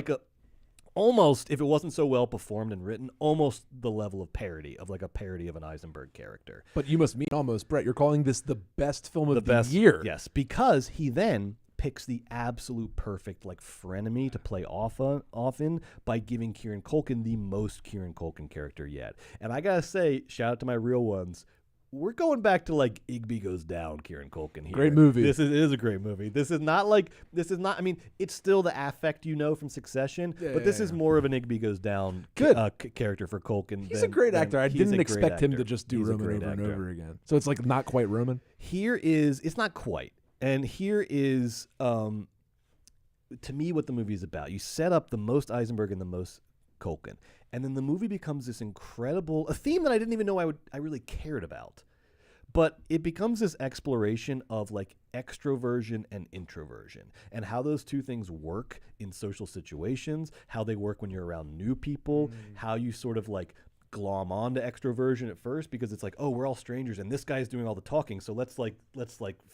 if it wasn't so well performed and written, almost the level of parody of an Eisenberg character. But you must mean almost, Brett. You're calling this the best film of the year. Yes, because he then picks the absolute perfect like frenemy to play off in by giving Kieran Culkin the most Kieran Culkin character yet. And I gotta say, shout out to my real ones. We're going back to like Igby Goes Down, Kieran Culkin here. Great movie. It is a great movie. This is not. I mean, it's still the affect from Succession, but this is more of an Igby Goes Down character for Culkin. He's a great actor. I didn't expect him to just do Roman over and over again. So it's like not quite Roman. It's not quite. And here is, to me, what the movie is about. You set up the most Eisenberg and the most Culkin, and then the movie becomes this incredible, a theme that I didn't even know I really cared about, but it becomes this exploration of like extroversion and introversion, and how those two things work in social situations, how they work when you're around new people, how you sort of like glom onto extroversion at first because it's like, oh, we're all strangers and this guy's doing all the talking, so let's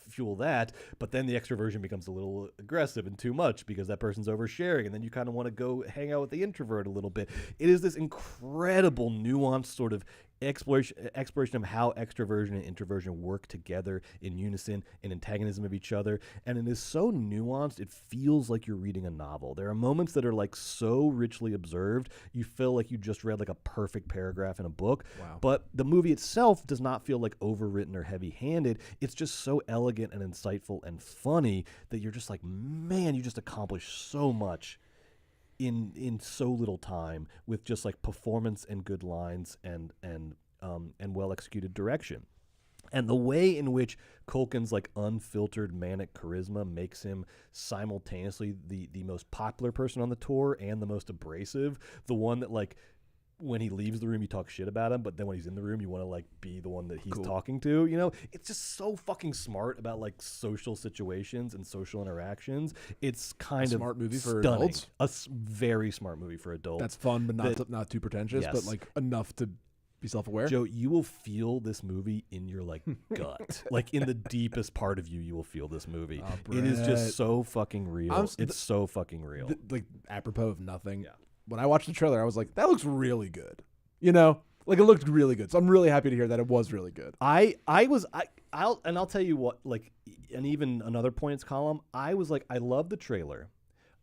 fuel that. But then the extroversion becomes a little aggressive and too much because that person's oversharing, and then you kind of want to go hang out with the introvert a little bit. It is this incredible nuanced sort of exploration of how extroversion and introversion work together in unison and antagonism of each other. And it is so nuanced, it feels like you're reading a novel. There are moments that are like so richly observed, you feel like you just read like a perfect paragraph in a book. Wow. But the movie itself does not feel like overwritten or heavy-handed. It's just so elegant and insightful and funny that you're just like, man, you just accomplished so much in so little time with just like performance and good lines and well executed direction. And the way in which Culkin's like unfiltered manic charisma makes him simultaneously the most popular person on the tour and the most abrasive, the one that like when he leaves the room you talk shit about him, but then when he's in the room you want to like be the one that he's talking to, you know? It's just so fucking smart about like social situations and social interactions. It's kind of smart movie for stunning. adults. Very smart movie for adults. That's fun, but not too pretentious, Yes. but like enough to be self-aware. Joe, you will feel this movie in your like gut, like in the deepest part of you. You will feel this movie. Oh, it is Brett. just so fucking real. It's so fucking real. Like apropos of nothing. Yeah. When I watched the trailer, I was like, that looks really good. You know, like it looked really good. So I'm really happy to hear that it was really good. I'll tell you what, like, and even another points column. I was like, I love the trailer.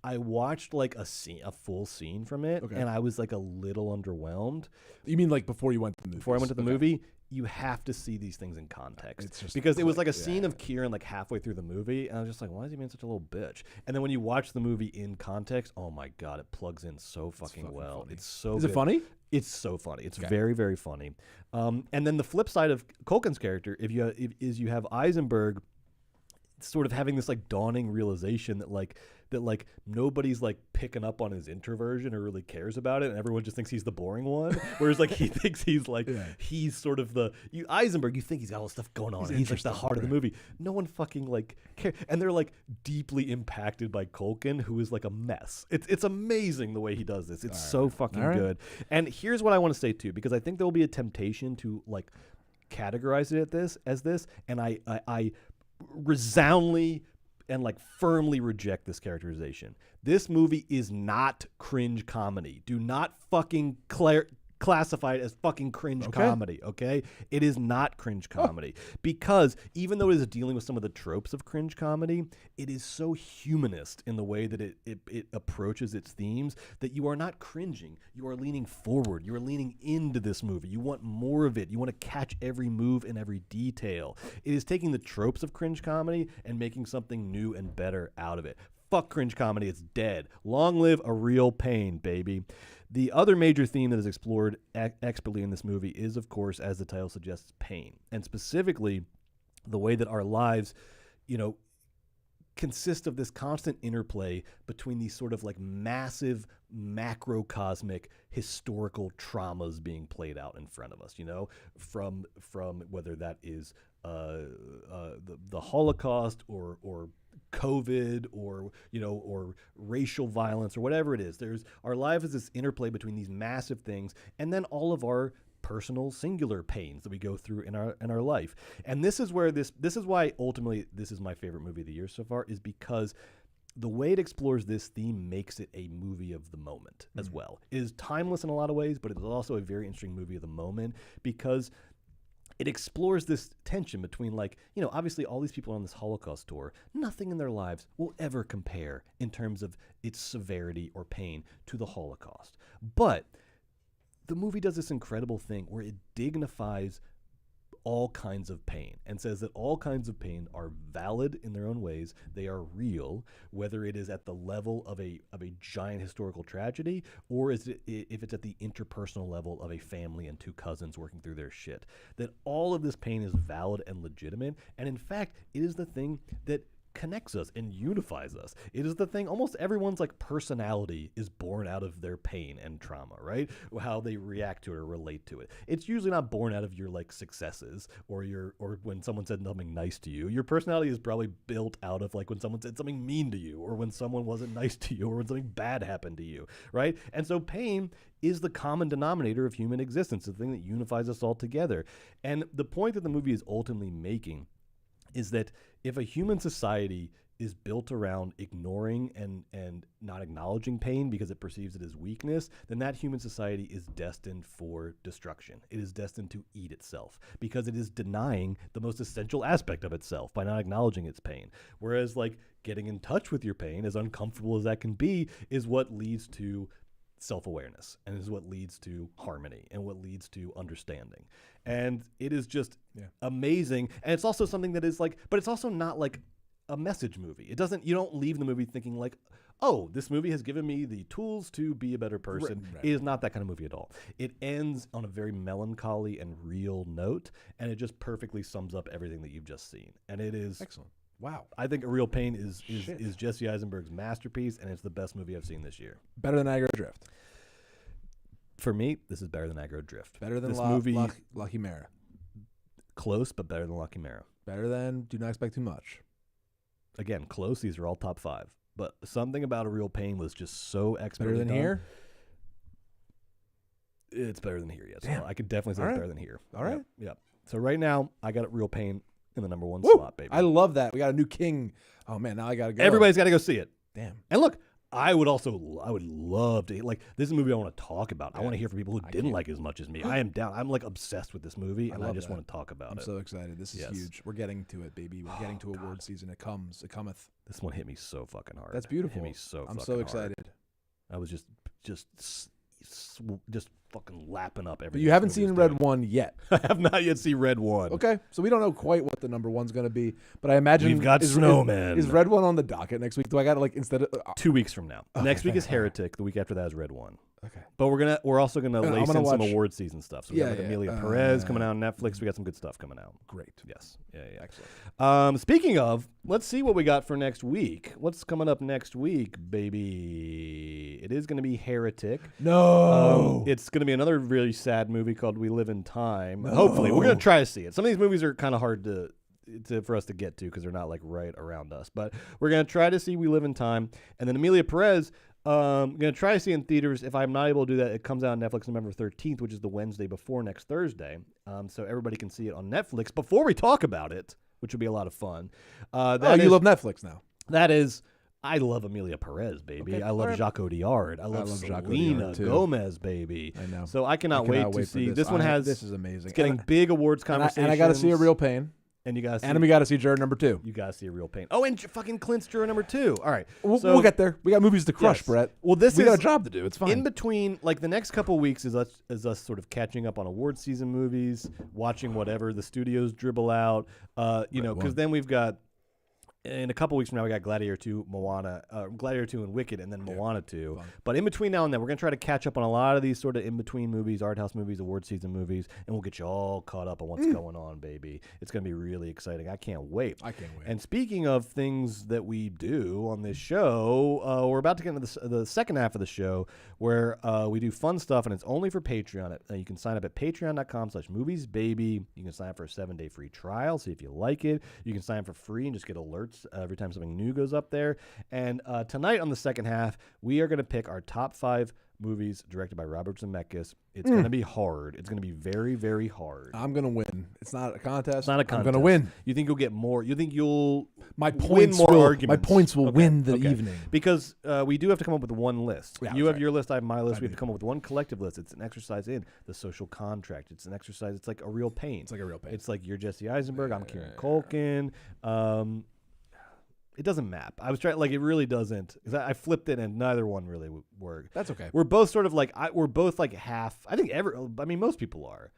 I watched like a full scene from it, and I was like a little underwhelmed. You mean like before you went to the movie? Before I went to the movie, you have to see these things in context. It's just because it was like a scene of Kieran like halfway through the movie, and I was just like, why is he being such a little bitch? And then when you watch the movie in context, oh my God, it plugs in so fucking well. Funny. It's so Is good. it funny? It's so funny. It's very, very funny. And then the flip side of Culkin's character, is you have Eisenberg sort of having this like dawning realization that nobody's like picking up on his introversion or really cares about it, and everyone just thinks he's the boring one. Whereas like he thinks he's like he's sort of Eisenberg. You think he's got all this stuff going on. He's like the heart of the movie. No one fucking like cares, and they're like deeply impacted by Culkin, who is like a mess. It's amazing the way he does this. It's so fucking good. And here's what I want to say too, because I think there will be a temptation to like categorize it as this, and I resoundingly and like firmly reject this characterization. This movie is not cringe comedy. Do not fucking classify it as fucking cringe comedy, okay? It is not cringe comedy because even though it is dealing with some of the tropes of cringe comedy, it is so humanist in the way that it approaches its themes that you are not cringing. You are leaning forward. You are leaning into this movie. You want more of it. You want to catch every move and every detail. It is taking the tropes of cringe comedy and making something new and better out of it. Fuck cringe comedy. It's dead. Long live a real pain, baby. The other major theme that is explored expertly in this movie is, of course, as the title suggests, pain. And specifically, the way that our lives, consist of this constant interplay between these sort of like massive, macrocosmic historical traumas being played out in front of us, from whether that is the Holocaust or COVID or racial violence or whatever it is. Our life is this interplay between these massive things and then all of our personal singular pains that we go through in our life. And this is where this is why ultimately this is my favorite movie of the year so far, is because the way it explores this theme makes it a movie of the moment as well. It is timeless in a lot of ways, but it is also a very interesting movie of the moment because it explores this tension between obviously all these people on this Holocaust tour, nothing in their lives will ever compare in terms of its severity or pain to the Holocaust. But the movie does this incredible thing where it dignifies all kinds of pain and says that all kinds of pain are valid in their own ways. They are real, whether it is at the level of a giant historical tragedy or if it's at the interpersonal level of a family and two cousins working through their shit. That all of this pain is valid and legitimate, and in fact, it is the thing that connects us and unifies us. It is the thing, almost everyone's personality is born out of their pain and trauma, right? How they react to it or relate to it. It's usually not born out of your successes or when someone said something nice to you. Your personality is probably built out of when someone said something mean to you or when someone wasn't nice to you or when something bad happened to you, right? And so pain is the common denominator of human existence, the thing that unifies us all together. And the point that the movie is ultimately making is that if a human society is built around ignoring and not acknowledging pain because it perceives it as weakness, then that human society is destined for destruction. It is destined to eat itself because it is denying the most essential aspect of itself by not acknowledging its pain. Whereas like getting in touch with your pain, as uncomfortable as that can be, is what leads to self-awareness and is what leads to harmony and what leads to understanding. And it is just amazing. And it's also something that is like, but it's also not like a message movie. You don't leave the movie thinking like, oh, this movie has given me the tools to be a better person. Right. It is not that kind of movie at all. It ends on a very melancholy and real note, and it just perfectly sums up everything that you've just seen. And it is excellent. Wow. I think A Real Pain is Jesse Eisenberg's masterpiece, and it's the best movie I've seen this year. Better than Aggro Drift. For me, this is better than Aggro Drift. Better than this movie. La Chimera. Close, but better than La Chimera. Better than Do Not Expect Too Much. Again, close. These are all top 5. But something about A Real Pain was just so expertly done. Better than Here? It's better than Here, yes. Damn. So I could definitely say it's better than Here. All right. Yep. So right now, I got A Real Pain in the number 1 Woo! slot, baby. I love that. We got a new king. Oh, man, now I got to go. Everybody's got to go see it. Damn. And look, I would love to, like, this is a movie I want to talk about. I want to hear from people who didn't like it as much as me. I am down. I'm, like, obsessed with this movie, and I just want to talk about it. I'm so excited. This is huge. We're getting to it, baby. We're getting to award season. It comes. It cometh. This one hit me so fucking hard. That's beautiful. It hit me so fucking I'm so excited. Hard. I was just fucking lapping up everything. But you haven't seen Red 1 yet. I have not yet seen Red 1. Okay, so we don't know quite what the number 1's going to be, but I imagine we've got Snowman. Is Red 1 on the docket next week? Do I got to like instead of 2 weeks from now? Okay, next week is Heretic. The week after that is Red 1. Okay, but we're also gonna lace in some award season stuff. So we got like Amelia Perez coming out on Netflix. We got some good stuff coming out. Great. Yes. Yeah. Excellent. Speaking of, let's see what we got for next week. What's coming up next week, baby? It is gonna be Heretic. No. It's gonna be another really sad movie called We Live in Time. No. Hopefully, we're gonna try to see it. Some of these movies are kind of hard for us to get to because they're not like right around us. But we're gonna try to see We Live in Time, and then Amelia Perez. I'm going to try to see it in theaters. If I'm not able to do that, it comes out on Netflix November 13th, which is the Wednesday before next Thursday. So everybody can see it on Netflix before we talk about it, which will be a lot of fun. You love Netflix now. That is, I love Amelia Perez, baby. Okay. I love Jacques Audiard. I love Selena Gomez, baby. I know. So I cannot wait to see. This one has. This is amazing. It's getting big awards conversations. And I got to see A Real Pain. And we got to see Juror number 2. You got to see A Real Pain. Oh, and fucking Clint's Juror number 2. All right. We'll get there. We got movies to crush, Brett. Well, we got a job to do. It's fine. In between, like the next couple of weeks is us sort of catching up on award season movies, watching whatever the studios dribble out, because then we've got, in a couple weeks from now, we got Gladiator 2, Gladiator 2 and Wicked, and then Moana 2. Fun. But in between now and then, we're going to try to catch up on a lot of these sort of in-between movies, art house movies, award season movies, and we'll get you all caught up on what's going on, baby. It's going to be really exciting. I can't wait. And speaking of things that we do on this show, we're about to get into the second half of the show where we do fun stuff, and it's only for Patreon. You can sign up at patreon.com/moviesbaby. You can sign up for a 7-day free trial, see if you like it. You can sign up for free and just get alerts every time something new goes up there. And tonight on the second half, we are going to pick our top 5 movies directed by Robert Zemeckis. It's going to be hard. It's going to be very, very hard. I'm going to win. It's not a contest. It's not a contest. I'm going to win. You think you'll get more? You think you'll my win points more will, arguments? My points will win the evening. Because we do have to come up with one list. Yeah, you have your list. I have my list. We have to come up with one collective list. It's an exercise in the social contract. It's an exercise. It's like A Real Pain. It's like A Real Pain. It's like you're Jesse Eisenberg. I'm Kieran Culkin. It doesn't map. I was trying, like, it really doesn't. Because I flipped it and neither one really worked. That's okay. We're both sort of like, we're both like half. I think most people are.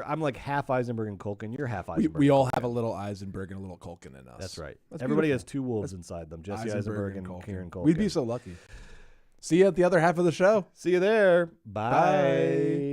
I'm like half Eisenberg and Culkin. You're half Eisenberg. We all have a little Eisenberg and a little Culkin in us. That's right. That's Everybody beautiful. has two wolves inside them. Jesse Eisenberg and Kieran Culkin. We'd be so lucky. See you at the other half of the show. See you there. Bye.